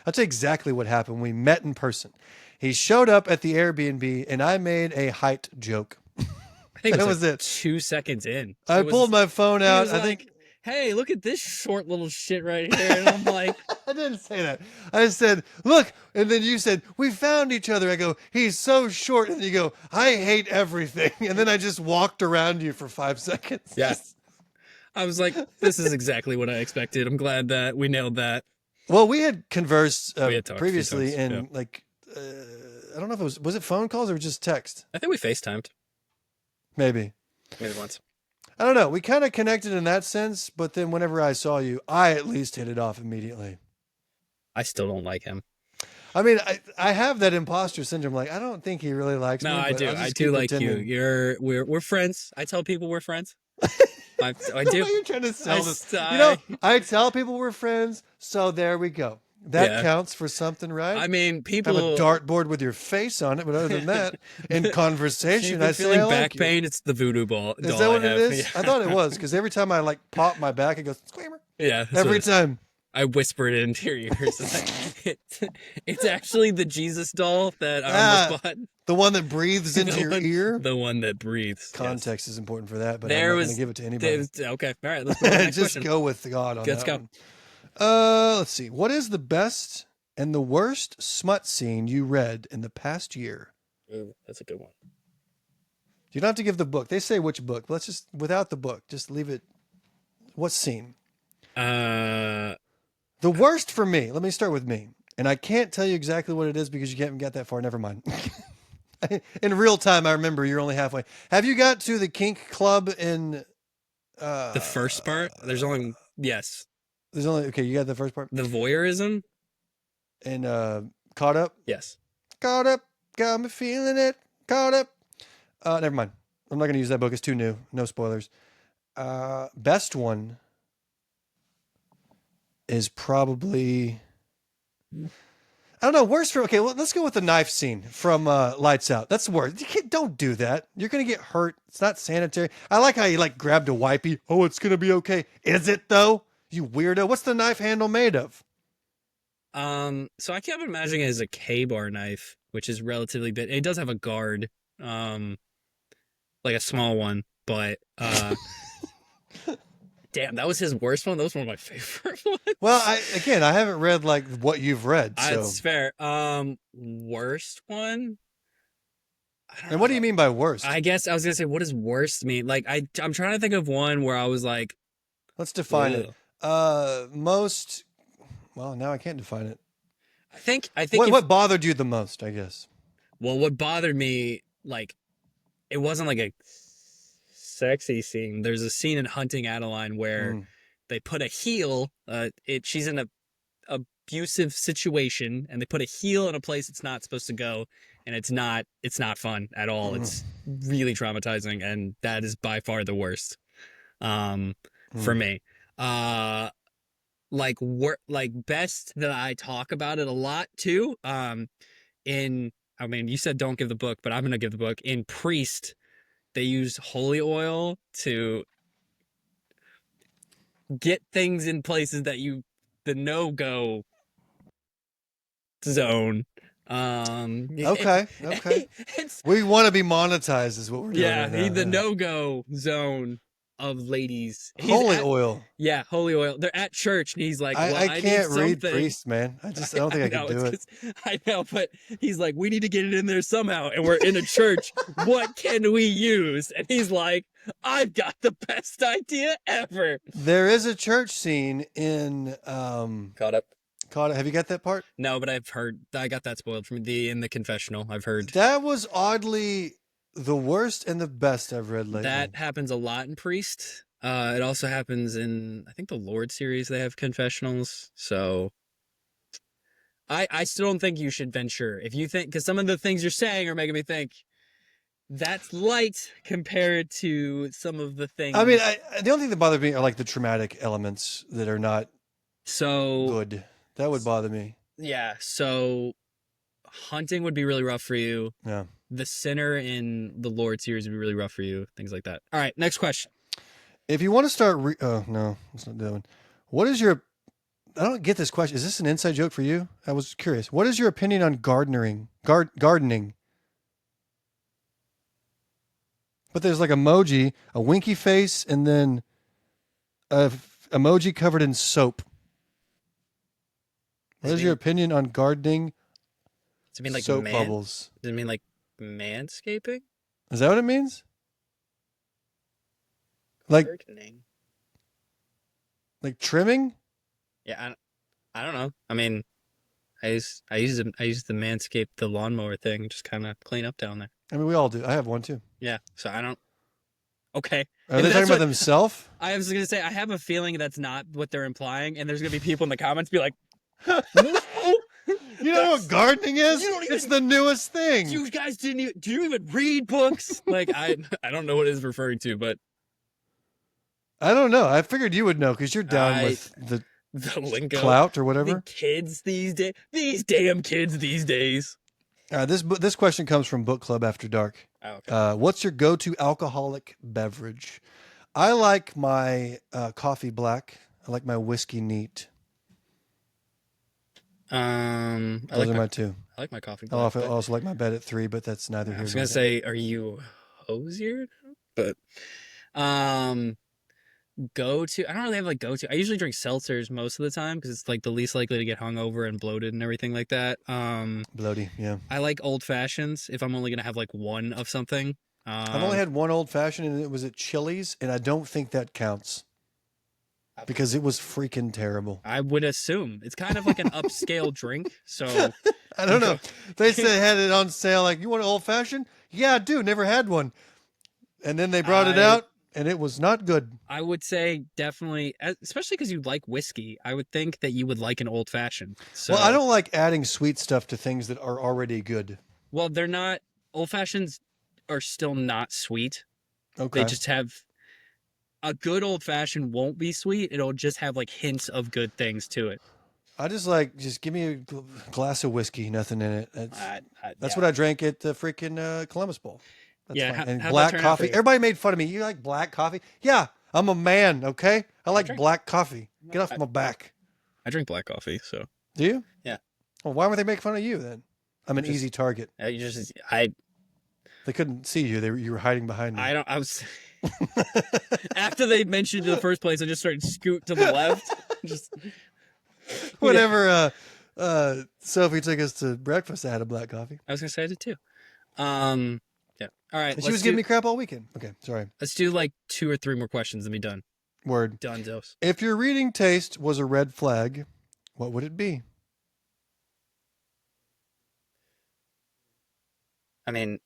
I'll tell you exactly what happened. We met in person. He showed up at the Airbnb and I made a height joke. I think it That was was like it. 2 seconds in. I It pulled was my phone he out. was I like, think "Hey, look at this short little shit right here," and I'm like, I didn't say that. I said, look, and then you said, we found each other. I go, he's so short. And you go, I hate everything. And then I just walked around you for 5 seconds. "Yeah." I was like, "This is exactly what I expected." I'm glad that we nailed that. Well, we had conversed We had talked a few previously times. Yeah, in I don't know if was it phone calls or just text? I think we FaceTimed Maybe. maybe once. I don't know. We kind of connected in that sense, but then whenever I saw you, I at least hit it off immediately. I still don't like him. I mean, I have that imposter syndrome. Like, I don't think he really likes No, me, I but do. I'll I just do keep like you. pretending. We're friends. I tell people we're friends. I The do. way you're trying to sell this. You know, I I tell people we're friends, so there we go. That yeah. counts for something, right? I mean, Have a people. dartboard with your face on it, but other than that, in If conversation, you've I been say I feeling like back you. pain, it's the voodoo ball Is doll that I what it have. is? I thought it Yeah. was because every time I like pop my back, it goes Squamer. Yeah. That's what Every it is. time. I whispered it into your ears. It's actually the Jesus doll that I almost Ah, bought. the one that breathes into your ear. The one that breathes. Yes. Context is important for that, but I'm There not going to was. give it to anybody. Okay. All right. Let's move on. Next Just question. go with God on Let's that go. one. Let's see. What is the best and the worst smut scene you read in the past year? Ooh, that's a good one. You don't have to give the book. They say which book. Let's just, without the book, just leave it. What scene? Uh, The worst for me. Let me start with me. And I can't tell you exactly what it is because you haven't got that far. Never mind. In real time, I remember you're only halfway. Have you got to the kink club in? the first part. There's only yes. There's only okay. You got the first part. The voyeurism. And caught up. Yes. Caught up. Got me feeling it. Caught up. Never mind. I'm not going to use that book. It's too new. No spoilers. Best one is probably. I don't know. Worst for okay. Well, let's go with the knife scene from Lights Out. That's the worst. Don't do that. You're gonna get hurt. It's not sanitary. I like how you like grabbed a wipey. Oh, it's gonna be okay. Is it though? You weirdo. What's the knife handle made of? So I kept imagining it as a K-bar knife, which is relatively big. It does have a guard, like a small one, but damn, that was his worst one. That was one of my favorite ones. Well, I haven't read like what you've read. So. It's fair. Worst one. I don't And what do know. you mean by worst? I guess I was gonna say, what does worst mean? Like, I'm trying to think of one where I was like, Let's define ugh. it. Most. Well, now I can't define it. I think What bothered you the most? I guess. well, what bothered me, like, it wasn't like a sexy scene. There's a scene in Hunting Adeline where they put a heel. She's in a abusive situation, and they put a heel in a place it's not supposed to go, and it's not fun at all. It's really traumatizing, and that is by far the worst. For me. Like best that I talk about it a lot too. I mean, you said don't give the book, but I'm gonna give the book. In Priest, they use holy oil to get things in places that the no-go zone. Okay. We want to be monetized, is what we're doing right now. The no-go zone of ladies. Holy oil. Yeah, holy oil. They're at church, and he's like, well, I can't read something. Priest, man. I don't think I can do it. I know, but he's like, we need to get it in there somehow, and we're in a church. What can we use? And he's like, I've got the best idea ever. There is a church scene in Caught Up. Have you got that part? No, but I've heard. I got that spoiled from in the confessional. I've heard that was oddly the worst and the best I've read lately. That happens a lot in Priest. It also happens in, I think, the Lord series. They have confessionals. So I still don't think you should venture. If you think, because some of the things you're saying are making me think that's light compared to some of the things. I mean, the only thing that bothers me are like the traumatic elements that are not so good. That would bother me. Yeah. So Hunting would be really rough for you. Yeah. The Sinner in the Lord series would be really rough for you. Things like that. All right. Next question. If you want to start, oh no, that's not that one. What is your? I don't get this question. Is this an inside joke for you? I was curious. What is your opinion on gardening? Gardening. But there's like emoji, a winky face, and then a emoji covered in soap. What is your opinion on gardening? Does it mean like soap bubbles? Does it mean like manscaping? Is that what it means? Like Gardening. Like trimming? Yeah, I don't know. I mean, I use the Manscaped, the lawnmower thing, just kind of clean up down there. I mean, we all do. I have one too. Yeah, so I don't. Okay. Are they talking about themselves? I was gonna say I have a feeling that's not what they're implying, and there's gonna be people in the comments be like, You know what gardening is? You don't even- It's the newest thing. You guys didn't even. Do you even read books? Like I don't know what it's referring to, but I don't know. I figured you would know because you're down with the lingo, clout or the whatever. kids these days, these damn kids these days. This question comes from Book Club After Dark. Oh, okay. What's your go-to alcoholic beverage? I like my coffee black. I like my whiskey neat. Those are my two. I like my coffee. I also like my bed at 3, but that's neither here I was nor gonna there. say, are you hosier? But go to. I don't really have like go to. I usually drink seltzers most of the time because it's like the least likely to get hungover and bloated and everything like that. Bloaty, yeah. I like old fashions if I'm only gonna have like one of something. I've only had one old fashioned, and it was at Chili's, and I don't think that counts because it was freaking terrible. I would assume it's kind of like an upscale drink. So I don't know. They said had it on sale. Like, you want an old fashioned? Yeah, I do. Never had one. And then they brought it out, and it was not good. I would say definitely, especially because you like whiskey. I would think that you would like an old fashioned. So, Well, I don't like adding sweet stuff to things that are already good. Well, they're not. Old fashions are still not sweet. Okay. They just have a good old fashioned won't be sweet. It'll just have like hints of good things to it. I just give me a glass of whiskey, nothing in it. That's yeah. what I drank at the freaking Columbus Bowl. That's Yeah, fine. And how'd that black turn out for coffee. you? Everybody made fun of me. You like black coffee? Yeah, I'm a man. Okay, I like drink- black coffee. Get off my back. I drink black coffee, so Do you? Yeah. Well, why would they make fun of you then? I'm an easy target. They couldn't see you. You were hiding behind me. I was after they mentioned it in the first place, I just started scoot to the left. Just Whenever Sophie took us to breakfast, I had a black coffee. I was gonna say I did too. Yeah. All right. And she was giving me crap all weekend. Okay, sorry. Let's do like 2 or 3 more questions and be done. Word. Done, dose. If your reading taste was a red flag, what would it be? I mean,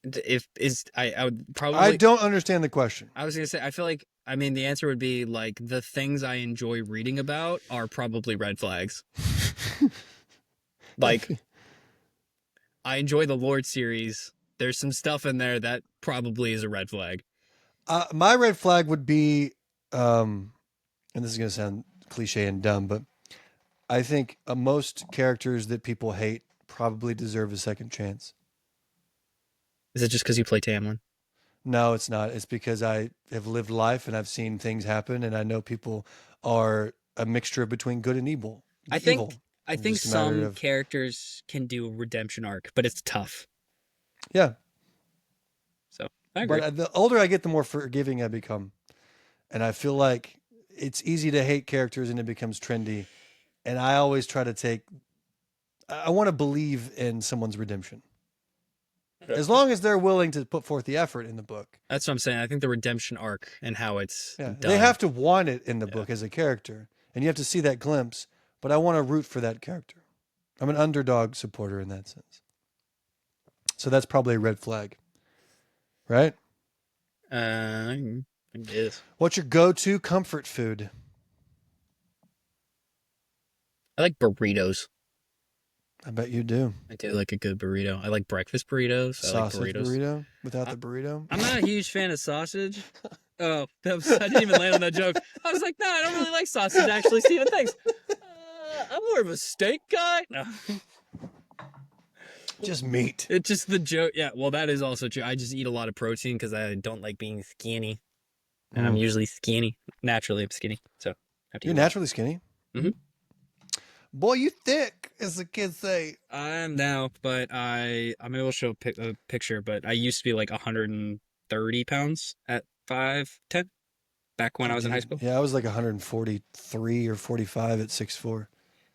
I would probably. I don't understand the question. I was gonna say I feel like the answer would be like the things I enjoy reading about are probably red flags. Like, I enjoy the Lord series. There's some stuff in there that probably is a red flag. My red flag would be, and this is going to sound cliche and dumb, but I think most characters that people hate probably deserve a second chance. Is it just because you play Tamlin? No, it's not. It's because I have lived life and I've seen things happen, and I know people are a mixture between good and evil. I think Just a matter some of- characters can do a redemption arc, but it's tough. Yeah. So I agree. But the older I get, the more forgiving I become. And I feel like it's easy to hate characters and it becomes trendy. And I always try to I want to believe in someone's redemption. As long as they're willing to put forth the effort in the book. That's what I'm saying. I think the redemption arc and how it's done. They have to want it in the book as a character. And you have to see that glimpse. But I want to root for that character. I'm an underdog supporter in that sense. So that's probably a red flag. Right? I guess. What's your go-to comfort food? I like burritos. I bet you do. I do like a good burrito. I like breakfast burritos. I like Sausage burritos. burrito without the burrito? I'm not a huge fan of sausage. Oh, I didn't even land on that joke. I was like, no, I don't really like sausage, actually. Steven, thanks. I'm more of a steak guy. No. Just meat. It's just the joke. Yeah, well, that is also true. I just eat a lot of protein because I don't like being skinny. And I'm usually skinny. Naturally, I'm skinny. So You're naturally skinny? Mm-hmm. Boy, you thick, as the kids say. I am now, but I'm able to show a picture, but I used to be like 130 pounds at 5'10", back when I was in high school. Yeah, I was like 143 or 45 at 6'4".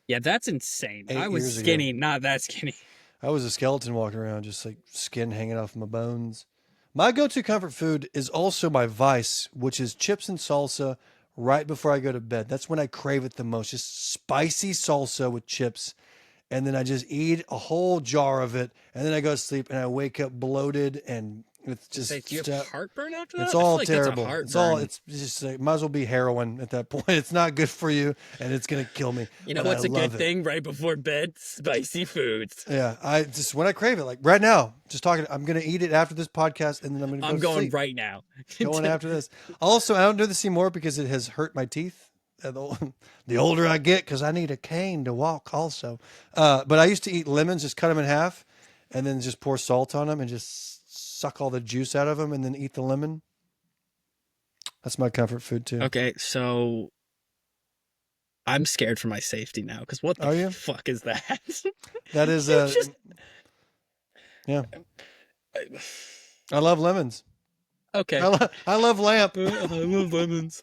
Yeah, that's insane. 8 I was years ago. skinny, not that skinny. I was a skeleton walking around, just like skin hanging off my bones. My go-to comfort food is also my vice, which is chips and salsa right before I go to bed. That's when I crave it the most. Just spicy salsa with chips. And then I just eat a whole jar of it. And then I go to sleep and I wake up bloated and It's just Say, do you have heartburn after that? it's I feel all like terrible. That's a heartburn. It's just like, might as well be heroin at that point. It's not good for you, and it's gonna kill me. You know but what's I a good love it. thing right before bed? Spicy foods. Yeah, I just when I crave it, like right now, just talking. I'm gonna eat it after this podcast, and then I'm gonna go I'm to going sleep. right now. Going after this. Also, I don't do this anymore because it has hurt my teeth. The older I get, because I need a cane to walk. Also, but I used to eat lemons, just cut them in half, and then just pour salt on them and just suck all the juice out of them, and then eat the lemon. That's my comfort food too. Okay, so I'm scared for my safety now because what the Are you? fuck is that? That is Just yeah. I love lemons. okay. I love lamp. I love lemons.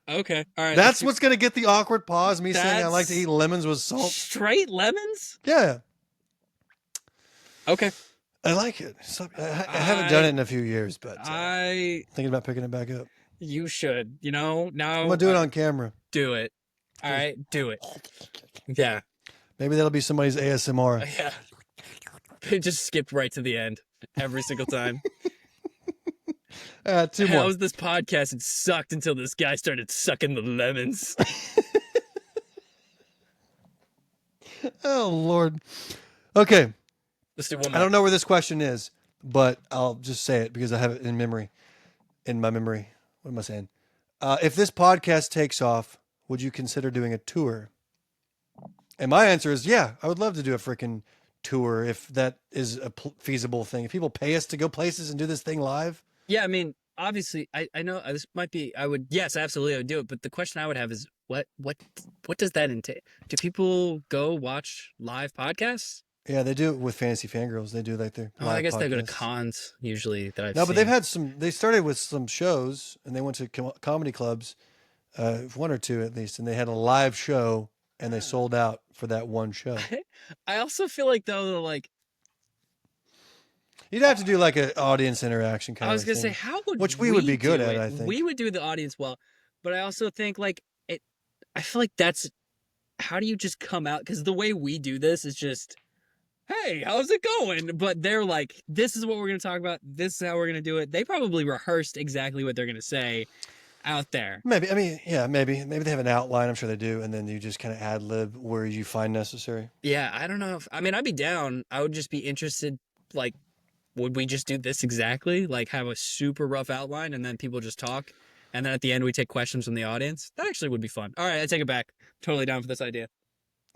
Okay. All right. That's what's gonna get the awkward pause. Me saying I like to That's eat lemons with salt. straight lemons. Yeah, Okay. I like it. I haven't done it in a few years, but thinking about picking it back up. You should. You know now. I'm gonna do it on camera. Do it. All right. Do it. Yeah. Maybe that'll be somebody's ASMR. Yeah. It just skipped right to the end every single time. Two more. How's this podcast? It sucked until this guy started sucking the lemons. Oh Lord. Okay. Let's do one more. I don't know where this question is, but I'll just say it because I have it in memory. In my memory. What am I saying? If this podcast takes off, would you consider doing a tour? And my answer is yeah. I would love to do a freaking tour if that is a feasible thing. If people pay us to go places and do this thing live. Yeah, I mean, obviously, I know this might be. Yes, absolutely, I would do it. But the question I would have is, what does that entail? Do people go watch live podcasts? Yeah, they do it with Fantasy Fangirls. They do like their live I guess they go to podcasts. cons usually that I've No, seen. but they've had some. They started with some shows, and they went to comedy clubs, one or two at least, and they had a live show, and they sold out for that one show. I also feel like though, like You'd have to do like an audience interaction kind of. I was gonna thing, say, how would which we would be good do at? it? I think we would do the audience well, but I also think like it. I feel like that's how do you just come out? Because the way we do this is just, hey, how's it going? But they're like, this is what we're gonna talk about. This is how we're gonna do it. They probably rehearsed exactly what they're gonna say out there. Maybe. I mean, yeah, maybe they have an outline. I'm sure they do, and then you just kind of ad lib where you find necessary. Yeah, I don't know. I mean, I'd be down. I would just be interested. Like, would we just do this exactly? Like, have a super rough outline, and then people just talk, and then at the end we take questions from the audience. That actually would be fun. All right, I take it back. Totally down for this idea.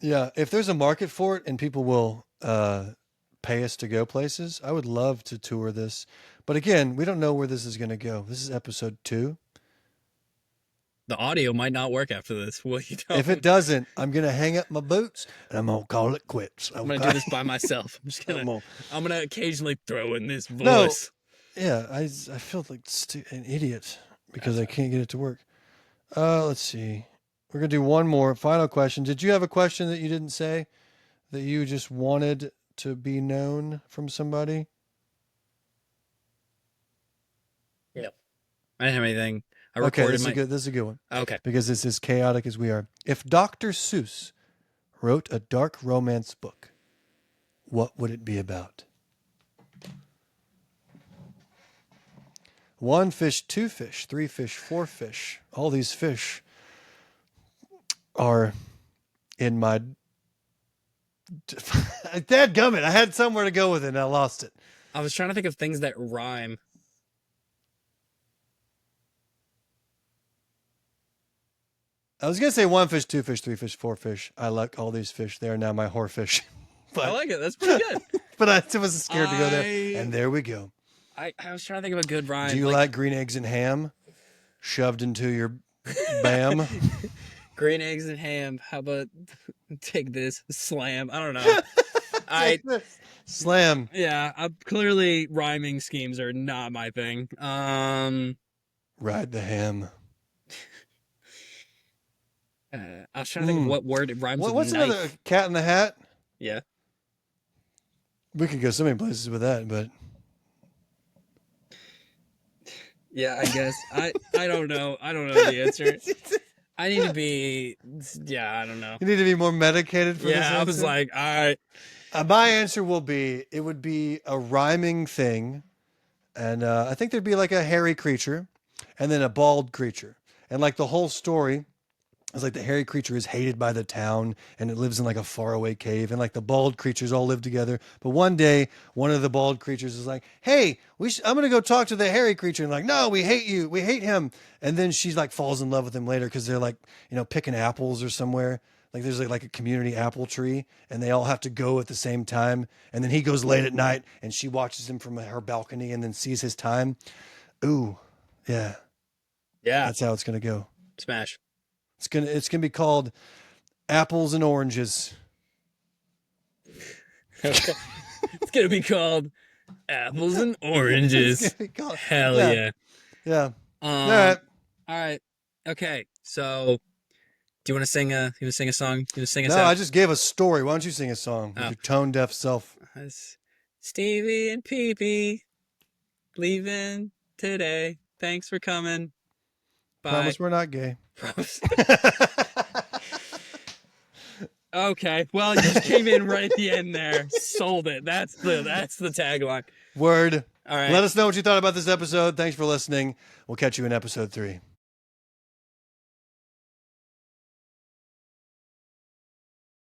Yeah, if there's a market for it and people will pay us to go places, I would love to tour this. But again, we don't know where this is going to go. This is episode 2. The audio might not work after this. Well, you know, If it doesn't, I'm going to hang up my boots and I'm going to call it quits. I'm gonna do this by myself. I'm just gonna. I'm gonna occasionally throw in this voice. No, yeah, I feel like an idiot because I can't get it to work. Let's see. We're going to do one more final question. Did you have a question that you didn't say that you just wanted to be known from somebody? Yep. I didn't have anything. I Okay, recorded this is a good one. Okay. Because it's as chaotic as we are. If Dr. Seuss wrote a dark romance book, what would it be about? 1 fish, 2 fish, 3 fish, 4 fish. All these fish are in my... Dadgummit, I had somewhere to go with it and I lost it. I was trying to think of things that rhyme. I was going to say 1 fish, 2 fish, 3 fish, 4 fish. I like all these fish. They are now my whore fish. But, I like it. That's pretty good. but I was scared to go there. And there we go. I was trying to think of a good rhyme. Do you like green eggs and ham shoved into your bam? green eggs and ham? How about take this slam? I don't know. Slam. Yeah. Clearly rhyming schemes are not my thing. Ride the ham. I was trying to think of what word it rhymes with What's knife. another Cat in the Hat? Yeah. We could go so many places with that, but Yeah, I guess. I don't know. I don't know the answer. I need to be. Yeah, I don't know. You need to be more medicated for this Yeah, I was answer. like, all right. My answer will be it would be a rhyming thing, and I think there'd be like a hairy creature, and then a bald creature, and like the whole story is like the hairy creature is hated by the town, and it lives in like a faraway cave, and like the bald creatures all live together. But one day, one of the bald creatures is like, "Hey, I'm gonna go talk to the hairy creature," and like, "No, we hate you, we hate him." And then she's like falls in love with him later because they're like, picking apples or somewhere. Like there's like a community apple tree, and they all have to go at the same time. And then he goes late at night, and she watches him from her balcony, and then sees his time. Ooh, yeah, Yeah, that's how it's gonna go. smash. It's gonna be called Apples and Oranges. Okay. It's gonna be called apples and It's oranges. gonna be called. Hell Yeah, yeah. yeah. All Um. right. All right. Okay. So, do you want to sing a? You want to sing a song? You want to sing us No, I out? just gave a story. Why don't you sing a song with Oh, your tone deaf self? it's Stevie and Pee leaving today. Thanks for coming. Bye. Promise we're not gay. Okay. Well, you just came in right at the end there. Sold it. That's the tagline. Word. All right. Let us know what you thought about this episode. Thanks for listening. We'll catch you in episode 3.